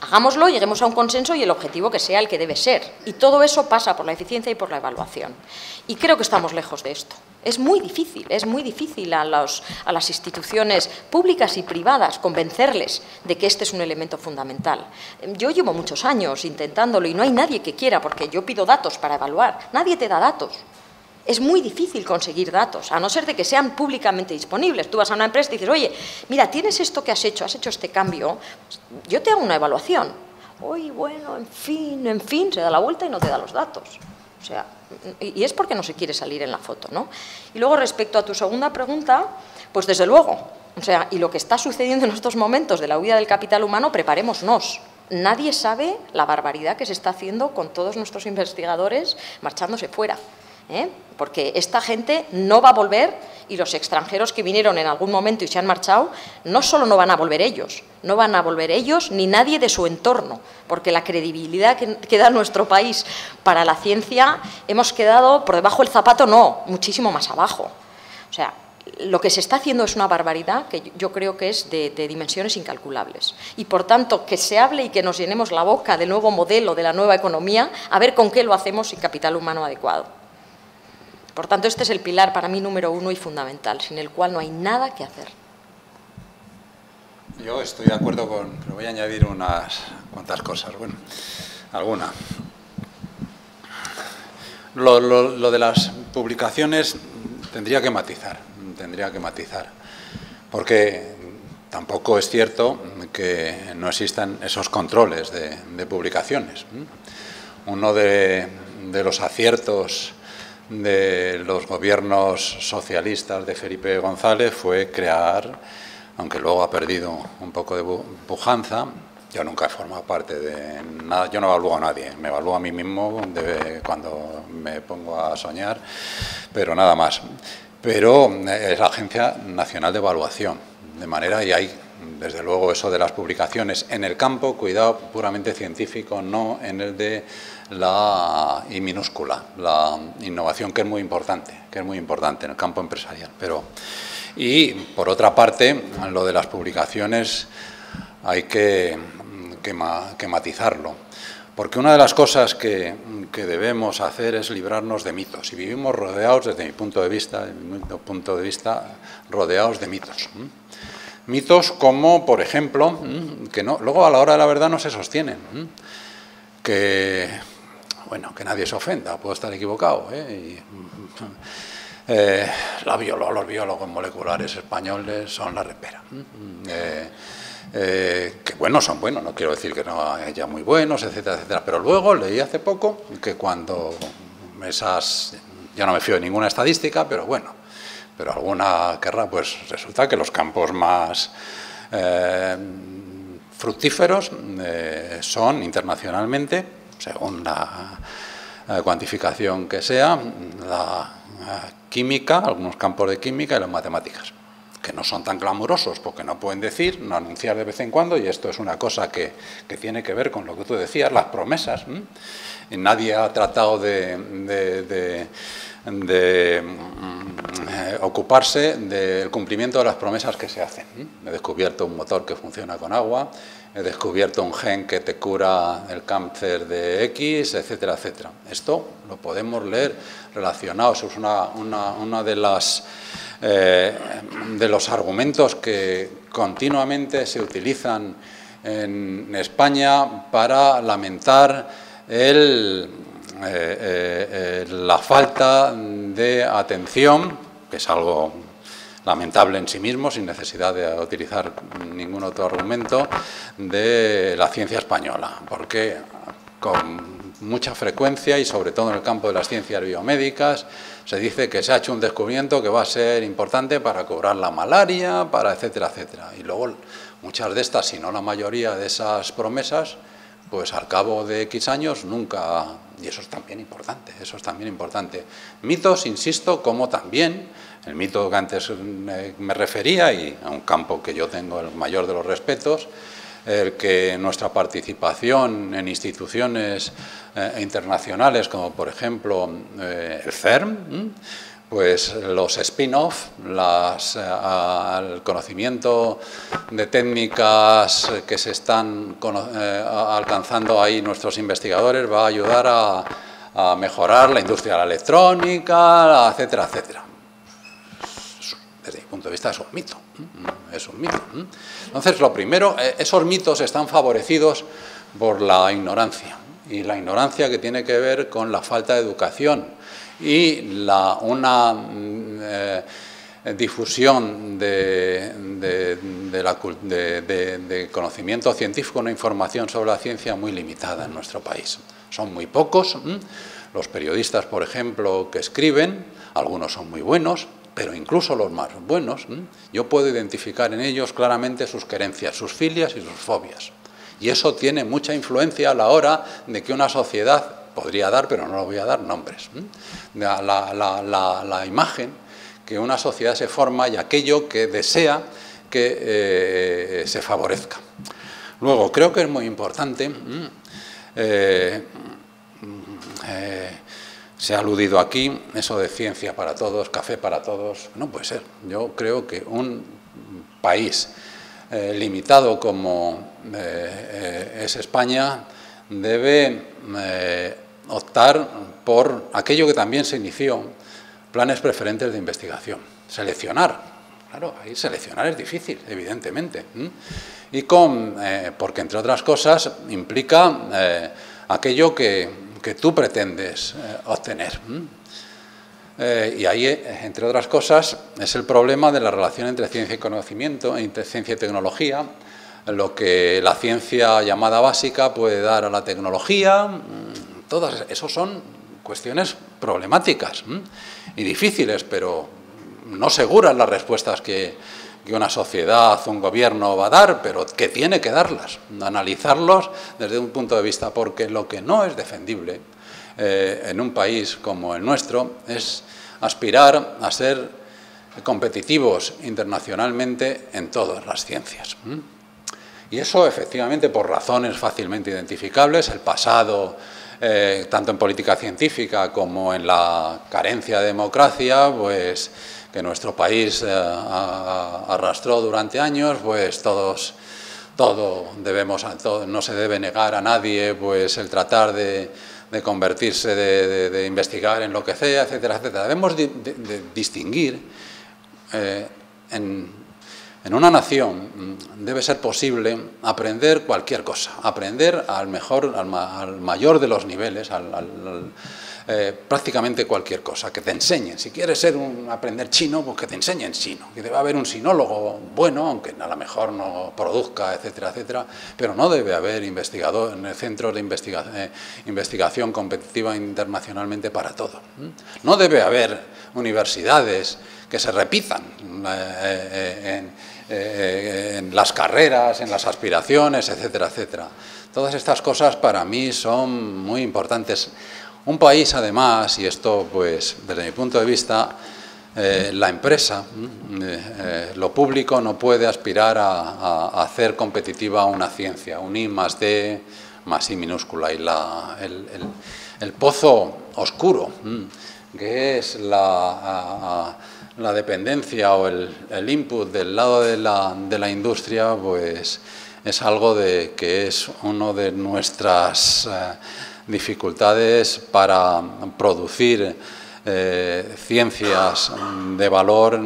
S5: Hagámoslo, lleguemos a un consenso y el objetivo que sea el que debe ser. Y todo eso pasa por la eficiencia y por la evaluación. Y creo que estamos lejos de esto. Es muy difícil a las instituciones públicas y privadas convencerles de que este es un elemento fundamental. Yo llevo muchos años intentándolo y no hay nadie que quiera, porque yo pido datos para evaluar. Nadie te da datos. Es muy difícil conseguir datos, a no ser de que sean públicamente disponibles. Tú vas a una empresa y dices, oye, mira, tienes esto que has hecho este cambio, yo te hago una evaluación. Oye, bueno, en fin, se da la vuelta y no te da los datos. O sea, y es porque no se quiere salir en la foto, ¿no? Y luego, respecto a tu segunda pregunta, pues desde luego, o sea, y lo que está sucediendo en estos momentos de la huida del capital humano, preparémonos. Nadie sabe la barbaridad que se está haciendo con todos nuestros investigadores marchándose fuera. porque esta gente no va a volver, y los extranjeros que vinieron en algún momento y se han marchado, no solo no van a volver ellos, no van a volver ellos ni nadie de su entorno, porque la credibilidad que da nuestro país para la ciencia, hemos quedado por debajo del zapato, no, muchísimo más abajo. O sea, lo que se está haciendo es una barbaridad que yo creo que es de dimensiones incalculables. Y, por tanto, que se hable y que nos llenemos la boca del nuevo modelo, de la nueva economía, a ver con qué lo hacemos sin capital humano adecuado. Por tanto, este es el pilar para mí número 1 y fundamental, sin el cual no hay nada que hacer.
S7: Yo estoy de acuerdo con... Pero voy a añadir unas cuantas cosas. Bueno, alguna. Lo de las publicaciones tendría que matizar, porque tampoco es cierto que no existan esos controles de publicaciones. Uno de los aciertos de los gobiernos socialistas de Felipe González fue crear, aunque luego ha perdido un poco de pujanza. Yo nunca he formado parte de nada, yo no evalúo a nadie, me evalúo a mí mismo cuando me pongo a soñar, pero nada más. Pero es la Agencia Nacional de Evaluación, de manera, y hay desde luego eso de las publicaciones en el campo, cuidado, puramente científico, no en el de la I minúscula, la innovación, que es muy importante en el campo empresarial. Y por otra parte, lo de las publicaciones hay que matizarlo, porque una de las cosas que debemos hacer es librarnos de mitos, y vivimos rodeados, desde mi punto de vista, rodeados de mitos. Mitos como, por ejemplo, que luego a la hora de la verdad no se sostienen, que nadie se ofenda, puedo estar equivocado, los biólogos moleculares españoles son la repera. Que buenos son buenos, no quiero decir que no haya muy buenos, etcétera, etcétera, pero luego leí hace poco que cuando yo no me fío de ninguna estadística, pero alguna querrá, pues resulta que los campos más fructíferos son internacionalmente, según la cuantificación que sea, la química, algunos campos de química y las matemáticas, que no son tan glamurosos porque no pueden decir, no anunciar de vez en cuando, y esto es una cosa que tiene que ver con lo que tú decías, las promesas. Y nadie ha tratado de ocuparse del cumplimiento de las promesas que se hacen. He descubierto un motor que funciona con agua, he descubierto un gen que te cura el cáncer de X, etcétera, etcétera. Esto lo podemos leer relacionado, eso es una de los argumentos que continuamente se utilizan en España para lamentar la falta de atención, que es algo lamentable en sí mismo, sin necesidad de utilizar ningún otro argumento, de la ciencia española, porque con mucha frecuencia, y sobre todo en el campo de las ciencias biomédicas, se dice que se ha hecho un descubrimiento que va a ser importante para curar la malaria, para etcétera, etcétera. Y luego muchas de estas, si no la mayoría de esas promesas, pues al cabo de X años nunca... Y eso es también importante, Mitos, insisto, como también el mito que antes me refería, y a un campo que yo tengo el mayor de los respetos, el que nuestra participación en instituciones internacionales, como por ejemplo el CERN, pues los spin-off, el conocimiento de técnicas que se están alcanzando ahí nuestros investigadores va a ayudar a mejorar la industria de la electrónica, etcétera, etcétera. Desde mi punto de vista es un mito. Entonces, lo primero, esos mitos están favorecidos por la ignorancia, y la ignorancia que tiene que ver con la falta de educación y una difusión de conocimiento científico, una información sobre la ciencia muy limitada en nuestro país. Son muy pocos los periodistas, por ejemplo, que escriben, algunos son muy buenos, pero incluso los más buenos, yo puedo identificar en ellos claramente sus querencias, sus filias y sus fobias. Y eso tiene mucha influencia a la hora de que una sociedad podría dar, pero no lo voy a dar, nombres. La imagen que una sociedad se forma y aquello que desea que se favorezca. Luego, creo que es muy importante, se ha aludido aquí, eso de ciencia para todos, café para todos, no puede ser. Yo creo que un país limitado como es España debe optar por aquello que también se inició, planes preferentes de investigación. Seleccionar, claro, ahí seleccionar es difícil, evidentemente. Y porque, entre otras cosas, implica aquello que tú pretendes obtener. Y ahí, entre otras cosas, es el problema de la relación entre ciencia y conocimiento, entre ciencia y tecnología, lo que la ciencia llamada básica puede dar a la tecnología. Todas esas son cuestiones problemáticas y difíciles, pero no seguras las respuestas que una sociedad, un gobierno va a dar, pero que tiene que darlas, analizarlos desde un punto de vista, porque lo que no es defendible en un país como el nuestro es aspirar a ser competitivos internacionalmente en todas las ciencias. Y eso, efectivamente, por razones fácilmente identificables, el pasado, tanto en política científica como en la carencia de democracia, pues que nuestro país arrastró durante años, pues no se debe negar a nadie pues el tratar de convertirse, de investigar en lo que sea, etcétera, etcétera. Debemos de distinguir en una nación debe ser posible aprender cualquier cosa, aprender al mayor de los niveles, prácticamente cualquier cosa, que te enseñen. Si quieres aprender chino, pues que te enseñen chino. Que debe haber un sinólogo bueno, aunque a lo mejor no produzca, etcétera, etcétera, pero no debe haber investigador en el centro de investigación competitiva internacionalmente para todo. No debe haber universidades que se repitan en las carreras, en las aspiraciones, etcétera, etcétera. Todas estas cosas para mí son muy importantes. Un país, además, y esto, pues, desde mi punto de vista, la empresa, lo público no puede aspirar a hacer competitiva una ciencia, un I más D más I minúscula. Y el pozo oscuro, que es la dependencia o el input del lado de la industria, pues es algo que es una de nuestras dificultades para producir ciencias de valor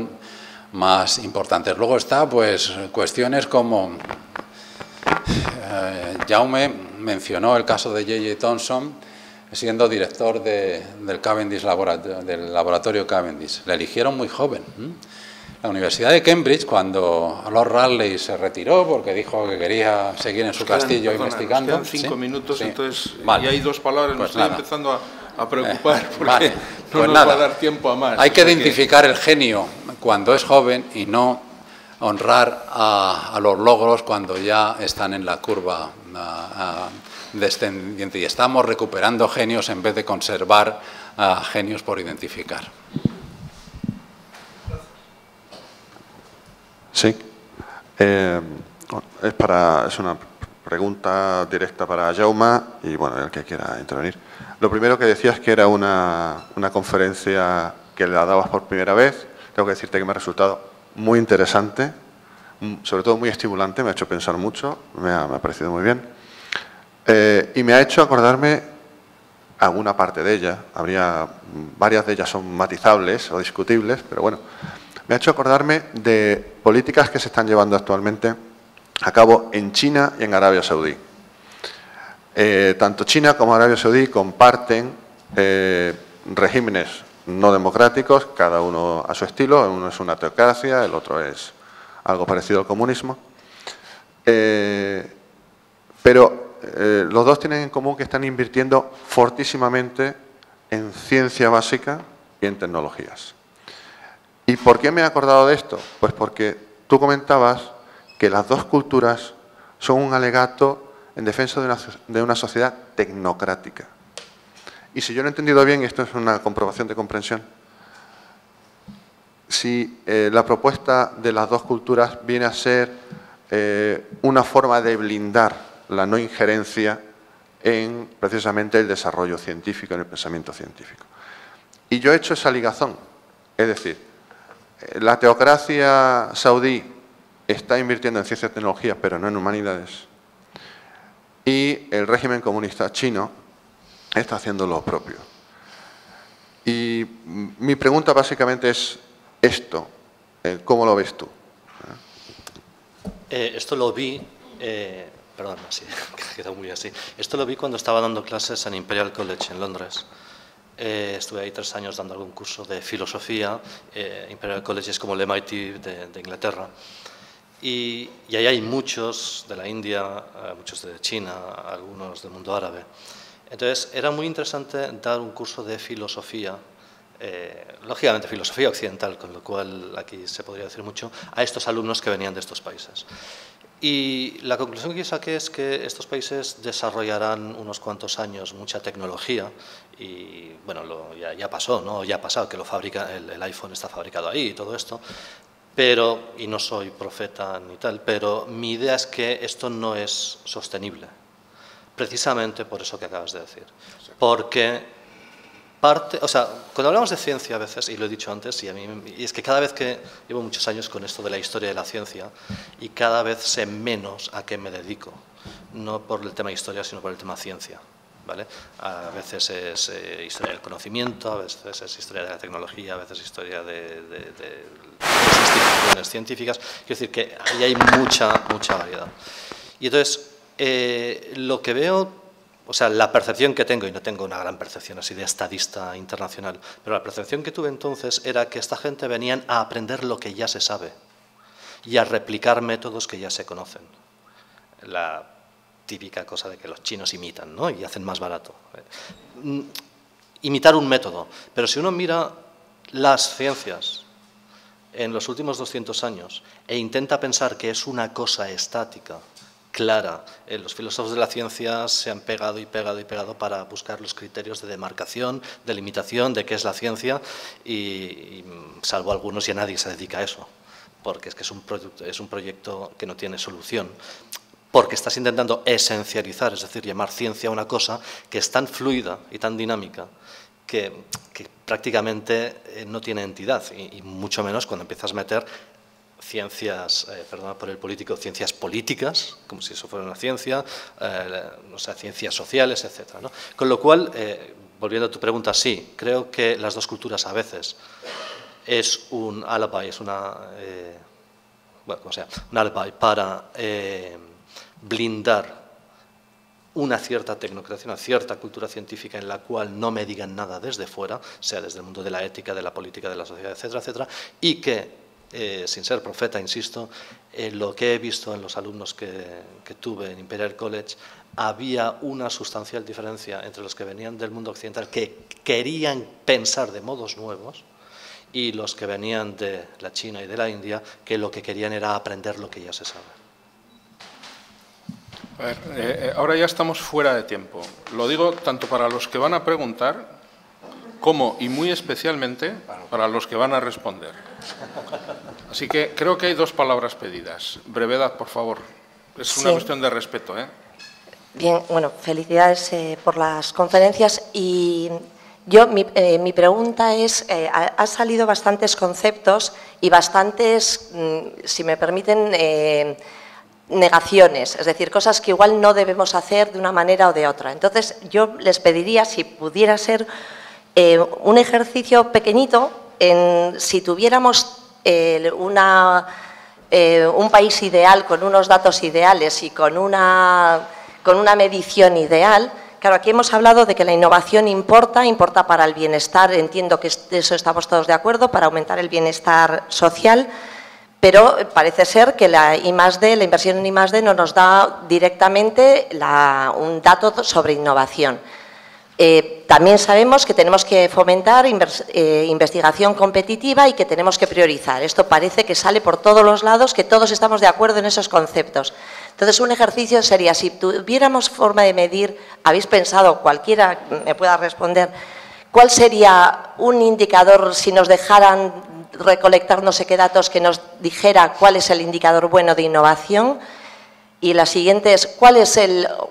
S7: más importantes. Luego está, pues, cuestiones como Jaume mencionó el caso de J.J. Thomson, siendo director del Cavendish del laboratorio Cavendish. Le eligieron muy joven. La Universidad de Cambridge, cuando Lord Rayleigh se retiró porque dijo que quería seguir en su castillo investigando.
S3: Nos quedan 5 minutos,
S7: sí.
S3: Entonces,
S7: vale.
S3: Y hay 2 palabras,
S7: pues
S3: me estoy empezando a preocupar porque
S7: vale.
S3: no
S7: pues
S3: nos va a dar tiempo a más.
S7: Hay que identificar el genio cuando es joven y no honrar a los logros cuando ya están en la curva descendiente. Y estamos recuperando genios en vez de conservar genios por identificar.
S10: Sí. Es una pregunta directa para Jaume y, bueno, el que quiera intervenir. Lo primero que decías que era una conferencia que la dabas por primera vez. Tengo que decirte que me ha resultado muy interesante, sobre todo muy estimulante, me ha hecho pensar mucho, me ha parecido muy bien. Y me ha hecho acordarme alguna parte de ella. Varias de ellas son matizables o discutibles, pero bueno. Me ha hecho acordarme de políticas que se están llevando actualmente a cabo en China y en Arabia Saudí. Tanto China como Arabia Saudí comparten regímenes no democráticos, cada uno a su estilo. Uno es una teocracia, el otro es algo parecido al comunismo. Pero los dos tienen en común que están invirtiendo fortísimamente en ciencia básica y en tecnologías. ¿Y por qué me he acordado de esto? Pues porque tú comentabas que las dos culturas son un alegato en defensa de una sociedad tecnocrática. Y si yo lo he entendido bien, y esto es una comprobación de comprensión, si la propuesta de las dos culturas viene a ser una forma de blindar la no injerencia en precisamente el desarrollo científico, en el pensamiento científico. Y yo he hecho esa ligazón, es decir, la teocracia saudí está invirtiendo en ciencia y tecnología, pero no en humanidades, y el régimen comunista chino está haciendo lo propio. Y mi pregunta básicamente es esto, ¿cómo lo ves tú?
S8: Esto lo vi, perdón, así, que ha quedado muy así. Esto lo vi cuando estaba dando clases en Imperial College en Londres. Estuve ahí 3 años dando algún curso de filosofía. Imperial College es como el MIT de Inglaterra. Y ahí hay muchos de la India, muchos de China, algunos del mundo árabe. Entonces, era muy interesante dar un curso de filosofía, lógicamente filosofía occidental, con lo cual aquí se podría decir mucho, a estos alumnos que venían de estos países. Y la conclusión que saqué es que estos países desarrollarán unos cuantos años mucha tecnología y, bueno, ya pasó, ¿no? Ya ha pasado que el iPhone está fabricado ahí y todo esto, pero, y no soy profeta ni tal, pero mi idea es que esto no es sostenible, precisamente por eso que acabas de decir, porque o sea, cuando hablamos de ciencia a veces, y lo he dicho antes, y es que cada vez que llevo muchos años con esto de la historia de la ciencia y cada vez sé menos a qué me dedico, no por el tema historia, sino por el tema ciencia, ¿vale? A veces es historia del conocimiento, a veces es historia de la tecnología, a veces historia de las instituciones científicas. Quiero decir que ahí hay mucha variedad. Y entonces, lo que veo, o sea, la percepción que tengo, y no tengo una gran percepción así de estadista internacional, pero la percepción que tuve entonces era que esta gente venían a aprender lo que ya se sabe y a replicar métodos que ya se conocen. La típica cosa de que los chinos imitan, ¿no? Y hacen más barato. Imitar un método. Pero si uno mira las ciencias en los últimos 200 años e intenta pensar que es una cosa estática, clara, los filósofos de la ciencia se han pegado y pegado para buscar los criterios de demarcación, de limitación, de qué es la ciencia, y salvo algunos ya nadie se dedica a eso, porque es que es un proyecto que no tiene solución, porque estás intentando esencializar, es decir, llamar ciencia a una cosa que es tan fluida y tan dinámica que prácticamente no tiene entidad, y mucho menos cuando empiezas a meter ciencias, perdona por el político, ciencias políticas, como si eso fuera una ciencia, o sea, ciencias sociales, etc., ¿no? Con lo cual, volviendo a tu pregunta, sí, creo que las dos culturas a veces es un alibi, es bueno, como sea, un alibi para blindar una cierta tecnocracia, una cierta cultura científica en la cual no me digan nada desde fuera, sea desde el mundo de la ética, de la política, de la sociedad, etcétera, etcétera, y que sin ser profeta, insisto, lo que he visto en los alumnos que tuve en Imperial College, había una sustancial diferencia entre los que venían del mundo occidental, que querían pensar de modos nuevos, y los que venían de la China y de la India, que lo que querían era aprender lo que ya se sabe.
S3: A ver, ahora ya estamos fuera de tiempo. Lo digo tanto para los que van a preguntar, como, y muy especialmente, para los que van a responder. Así que creo que hay 2 palabras pedidas. Brevedad, por favor. Es una cuestión de respeto, ¿eh?
S11: Bien, bueno, felicidades por las conferencias. Y yo, mi pregunta es, ha salido bastantes conceptos y bastantes, si me permiten, negaciones, es decir, cosas que igual no debemos hacer de una manera o de otra. Entonces, yo les pediría, si pudiera ser un ejercicio pequeñito, si tuviéramos un país ideal, con unos datos ideales y con una medición ideal. Claro, aquí hemos hablado de que la innovación importa para el bienestar, entiendo que de eso estamos todos de acuerdo, para aumentar el bienestar social, pero parece ser que la I+D, la inversión en I+D no nos da directamente un dato sobre innovación. También sabemos que tenemos que fomentar investigación competitiva y que tenemos que priorizar. Esto parece que sale por todos los lados, que todos estamos de acuerdo en esos conceptos. Entonces, un ejercicio sería, si tuviéramos forma de medir, habéis pensado, cualquiera me pueda responder, ¿cuál sería un indicador, si nos dejaran recolectar no sé qué datos, que nos dijera cuál es el indicador bueno de innovación? Y la siguiente es, ¿cuál es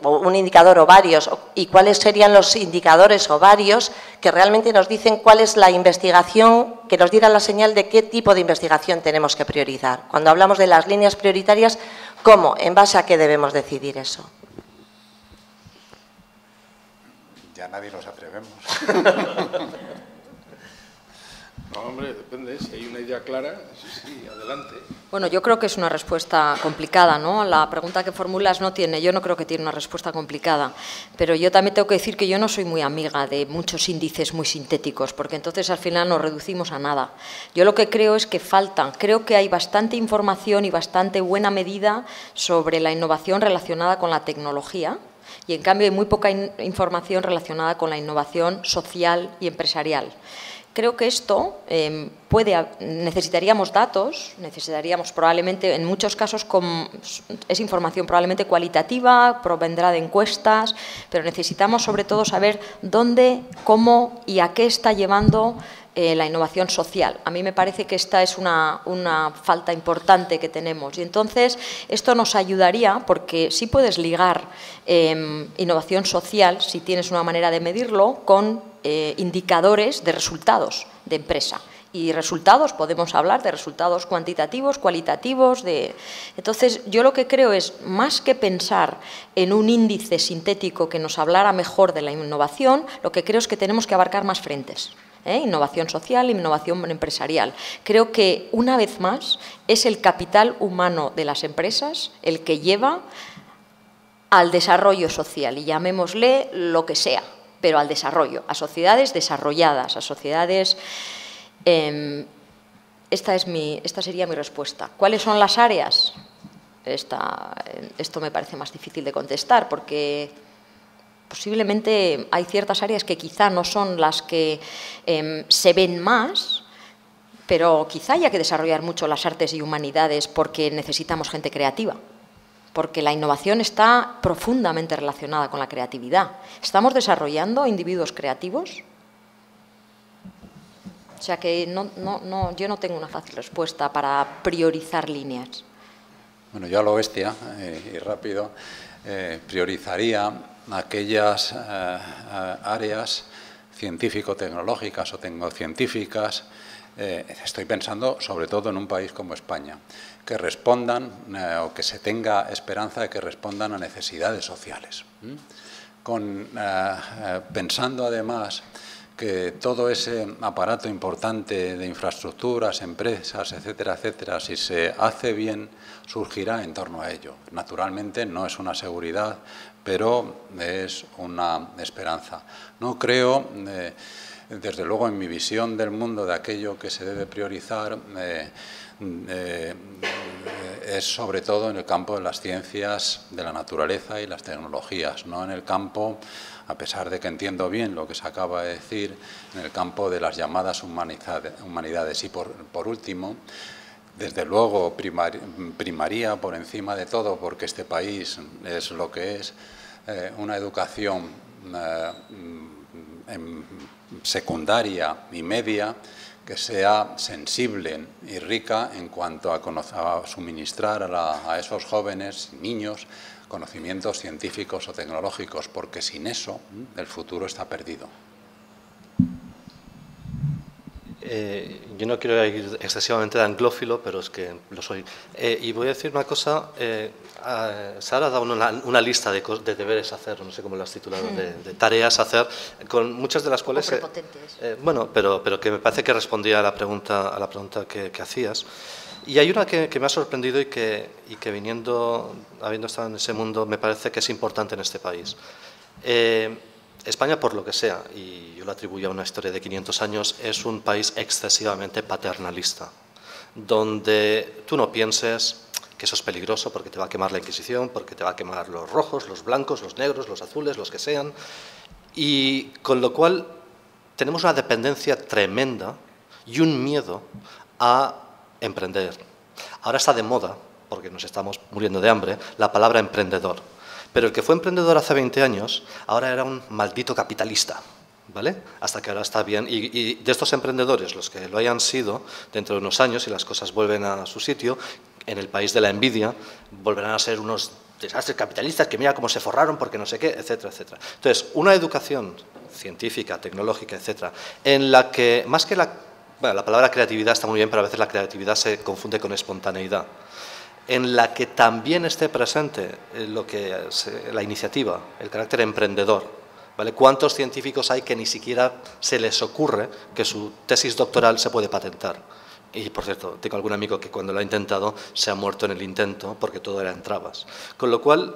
S11: un indicador o varios? ¿Y cuáles serían los indicadores o varios que realmente nos dicen cuál es la investigación, que nos diera la señal de qué tipo de investigación tenemos que priorizar? Cuando hablamos de las líneas prioritarias, ¿cómo? ¿En base a qué debemos decidir eso?
S7: Ya nadie nos atrevemos.
S3: No, hombre, depende. Si hay una idea clara, sí, adelante.
S5: Bueno, yo creo que es una respuesta complicada, ¿no? La pregunta que formulas yo no creo que tiene una respuesta complicada, pero yo también tengo que decir que yo no soy muy amiga de muchos índices muy sintéticos, porque entonces al final nos reducimos a nada. Yo lo que creo es que creo que hay bastante información y bastante buena medida sobre la innovación relacionada con la tecnología, y en cambio hay muy poca información relacionada con la innovación social y empresarial. Creo que esto necesitaríamos datos, necesitaríamos probablemente, en muchos casos, es información probablemente cualitativa, provendrá de encuestas, pero necesitamos sobre todo saber dónde, cómo y a qué está llevando la innovación social. A mí me parece que esta es una falta importante que tenemos, y entonces esto nos ayudaría, porque sí puedes ligar innovación social, si tienes una manera de medirlo, con indicadores de resultados de empresa. Y resultados, podemos hablar de resultados cuantitativos, cualitativos. Entonces, yo lo que creo es, más que pensar en un índice sintético que nos hablara mejor de la innovación, lo que creo es que tenemos que abarcar más frentes. Innovación social, innovación empresarial. Creo que, una vez más, es el capital humano de las empresas el que lleva al desarrollo social, y llamémosle lo que sea, pero al desarrollo, a sociedades desarrolladas, a sociedades... Esta sería mi respuesta. ¿Cuáles son las áreas? Esto me parece más difícil de contestar, porque posiblemente hay ciertas áreas que quizá no son las que se ven más, pero quizá haya que desarrollar mucho las artes y humanidades porque necesitamos gente creativa. Porque la innovación está profundamente relacionada con la creatividad. ¿Estamos desarrollando individuos creativos? O sea que yo no tengo una fácil respuesta para priorizar líneas.
S7: Bueno, yo a lo bestia y rápido priorizaría aquellas áreas científico-tecnológicas o tecnocientíficas. Estoy pensando sobre todo en un país como España, que respondan o que se tenga esperanza de que respondan a necesidades sociales. Pensando además que todo ese aparato importante de infraestructuras, empresas, etcétera, etcétera, si se hace bien, surgirá en torno a ello. Naturalmente no es una seguridad, pero es una esperanza. No creo... Desde luego, en mi visión del mundo, de aquello que se debe priorizar, es sobre todo en el campo de las ciencias de la naturaleza y las tecnologías, no en el campo, a pesar de que entiendo bien lo que se acaba de decir, en el campo de las llamadas humanidades. Y por último, desde luego primaría por encima de todo, porque este país es lo que es, una educación secundaria y media que sea sensible y rica en cuanto a suministrar a esos jóvenes, niños, conocimientos científicos o tecnológicos, porque sin eso el futuro está perdido.
S8: Yo no quiero ir excesivamente de anglófilo, pero es que lo soy. Y voy a decir una cosa. Sara ha dado una lista de deberes a hacer, no sé cómo lo has titulado, de tareas a hacer, con muchas de las cuales... bueno, pero que me parece que respondía a la pregunta que hacías. Y hay una que me ha sorprendido y que habiendo estado en ese mundo, me parece que es importante en este país. España, por lo que sea, y yo lo atribuyo a una historia de 500 años, es un país excesivamente paternalista, donde tú no pienses que eso es peligroso porque te va a quemar la Inquisición, porque te va a quemar los rojos, los blancos, los negros, los azules, los que sean, y con lo cual tenemos una dependencia tremenda y un miedo a emprender. Ahora está de moda porque nos estamos muriendo de hambre, la palabra emprendedor. Pero el que fue emprendedor hace 20 años, ahora era un maldito capitalista, ¿vale? Hasta que ahora está bien. Y de estos emprendedores, los que lo hayan sido, dentro de unos años, si las cosas vuelven a su sitio, en el país de la envidia, volverán a ser unos desastres capitalistas que mira cómo se forraron porque no sé qué, etcétera, etcétera. Entonces, una educación científica, tecnológica, etcétera, en la que, más que la palabra creatividad está muy bien, pero a veces la creatividad se confunde con espontaneidad, en la que también esté presente la iniciativa, el carácter emprendedor, ¿vale? ¿Cuántos científicos hay que ni siquiera se les ocurre que su tesis doctoral se puede patentar? Y, por cierto, tengo algún amigo que cuando lo ha intentado se ha muerto en el intento porque todo era en trabas. Con lo cual,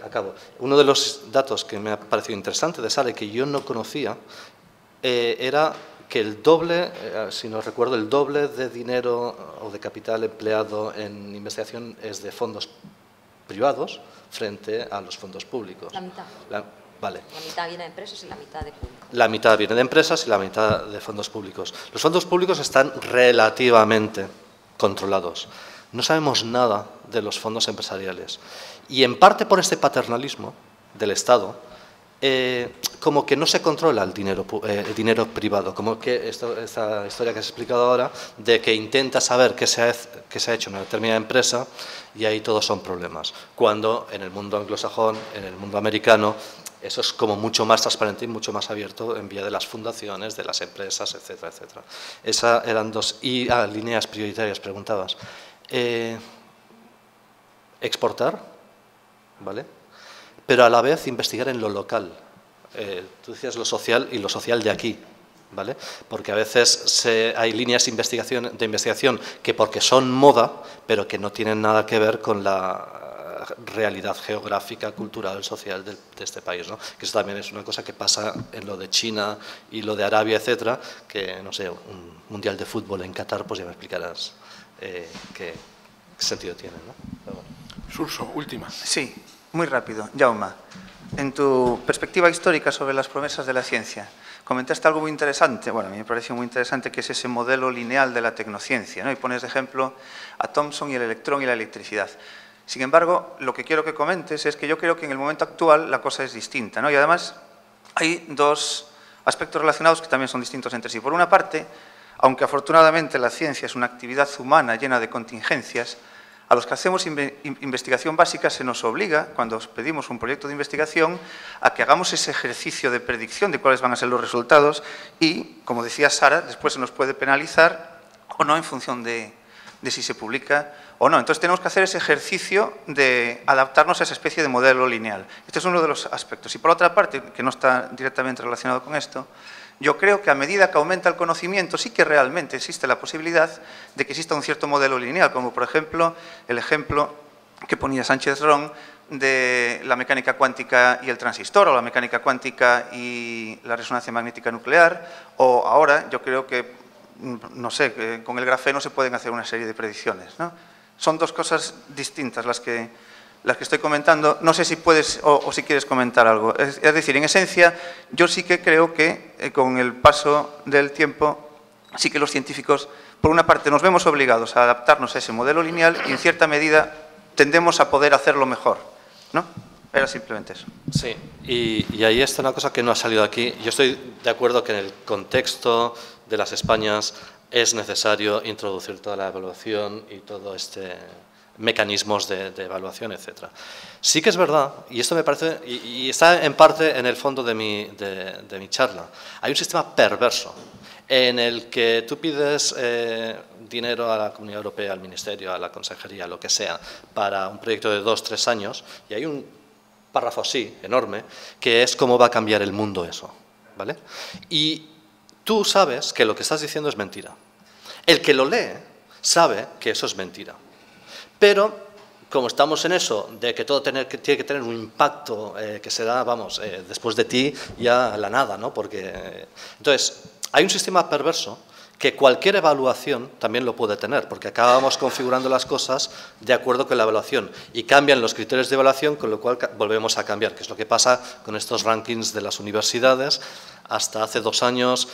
S8: acabo. Uno de los datos que me ha parecido interesante de Sare, que yo no conocía, era que el doble, si no recuerdo, el doble de dinero o de capital empleado en investigación es de fondos privados frente a los fondos públicos.
S5: La mitad.
S8: Vale.
S5: La mitad viene de empresas y la mitad de públicos.
S8: La mitad viene de empresas y la mitad de fondos públicos. Los fondos públicos están relativamente controlados. No sabemos nada de los fondos empresariales. Y en parte por este paternalismo del Estado, como que no se controla el dinero privado, como que esta historia que has explicado ahora, de que intenta saber qué se ha hecho en una determinada empresa y ahí todos son problemas. Cuando en el mundo anglosajón, en el mundo americano, eso es como mucho más transparente y mucho más abierto en vía de las fundaciones, de las empresas, etcétera, etcétera. Esas eran dos. Y líneas prioritarias, preguntabas. Exportar, ¿vale? Pero a la vez investigar en lo local. Tú decías lo social y lo social de aquí, ¿vale? Porque a veces hay líneas de investigación que porque son moda, pero que no tienen nada que ver con la realidad geográfica, cultural, social de este país, ¿no? Que eso también es una cosa que pasa en lo de China y lo de Arabia, etcétera, que, no sé, un mundial de fútbol en Qatar, pues ya me explicarás qué sentido tiene, ¿no? Pero bueno.
S3: Surso, última.
S12: Sí, muy rápido. Jaume, en tu perspectiva histórica sobre las promesas de la ciencia, comentaste algo muy interesante, bueno, a mí me pareció muy interesante, que es ese modelo lineal de la tecnociencia, ¿no? Y pones de ejemplo a Thomson y el electrón y la electricidad. Sin embargo, lo que quiero que comentes es que yo creo que en el momento actual la cosa es distinta, ¿no? Y además hay dos aspectos relacionados que también son distintos entre sí. Por una parte, aunque afortunadamente la ciencia es una actividad humana llena de contingencias, a los que hacemos investigación básica se nos obliga, cuando os pedimos un proyecto de investigación, a que hagamos ese ejercicio de predicción de cuáles van a ser los resultados y, como decía Sara, después se nos puede penalizar o no en función de si se publica o no. Entonces tenemos que hacer ese ejercicio de adaptarnos a esa especie de modelo lineal. Este es uno de los aspectos. Y por otra parte, que no está directamente relacionado con esto, yo creo que a medida que aumenta el conocimiento sí que realmente existe la posibilidad de que exista un cierto modelo lineal, como por ejemplo el ejemplo que ponía Sánchez Ron de la mecánica cuántica y el transistor, o la mecánica cuántica y la resonancia magnética nuclear, o ahora yo creo que, no sé, que con el grafeno se pueden hacer una serie de predicciones, ¿no? Son dos cosas distintas las que estoy comentando. No sé si puedes o si quieres comentar algo. Es decir, en esencia, yo sí que creo que con el paso del tiempo, sí que los científicos, por una parte, nos vemos obligados a adaptarnos a ese modelo lineal y en cierta medida tendemos a poder hacerlo mejor, ¿no? Era simplemente eso.
S8: Sí, y ahí está una cosa que no ha salido aquí. Yo estoy de acuerdo que en el contexto de las Españas es necesario introducir toda la evaluación y todo este mecanismos de evaluación, etcétera. Sí que es verdad, y esto me parece, y está en parte en el fondo de mi charla, hay un sistema perverso en el que tú pides dinero a la Comunidad Europea, al Ministerio, a la Consejería, lo que sea, para un proyecto de 2-3 años, y hay un párrafo así, enorme, que es cómo va a cambiar el mundo eso, ¿vale? Y tú sabes que lo que estás diciendo es mentira. El que lo lee sabe que eso es mentira. Pero, como estamos en eso, de que todo tiene que tener un impacto que se da, vamos, después de ti ya a la nada, ¿no? Porque, entonces, hay un sistema perverso que cualquier evaluación también lo puede tener, porque acabamos configurando las cosas de acuerdo con la evaluación y cambian los criterios de evaluación, con lo cual volvemos a cambiar, que es lo que pasa con estos rankings de las universidades. Hasta hace 2 años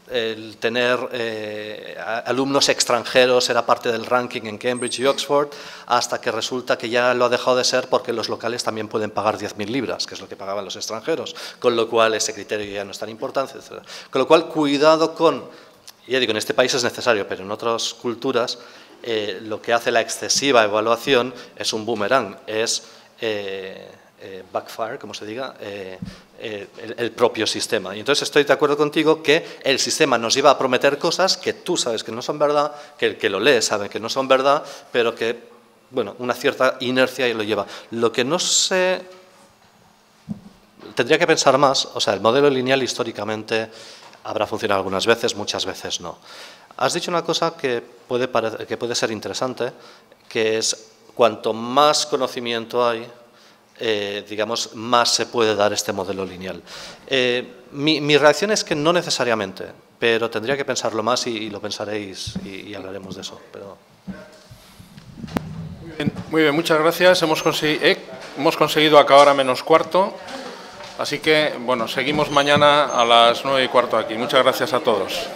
S8: el tener alumnos extranjeros era parte del ranking en Cambridge y Oxford, hasta que resulta que ya lo ha dejado de ser porque los locales también pueden pagar 10.000 libras, que es lo que pagaban los extranjeros, con lo cual ese criterio ya no es tan importante, etc. Con lo cual, cuidado con, ya digo, en este país es necesario, pero en otras culturas lo que hace la excesiva evaluación es un boomerang, es backfire, como se diga, el propio sistema. Y entonces estoy de acuerdo contigo que el sistema nos lleva a prometer cosas que tú sabes que no son verdad, que el que lo lee sabe que no son verdad, pero que, bueno, una cierta inercia lo lleva. Lo que no sé, tendría que pensar más, o sea, el modelo lineal históricamente habrá funcionado algunas veces, muchas veces no. Has dicho una cosa que puede ser interesante, que es cuanto más conocimiento hay, digamos, más se puede dar este modelo lineal. Mi reacción es que no necesariamente, pero tendría que pensarlo más y lo pensaréis y hablaremos de eso. Pero...
S3: Muy bien, muchas gracias. Hemos conseguido acabar a -15, así que, bueno, seguimos mañana a las 9:15 aquí. Muchas gracias a todos.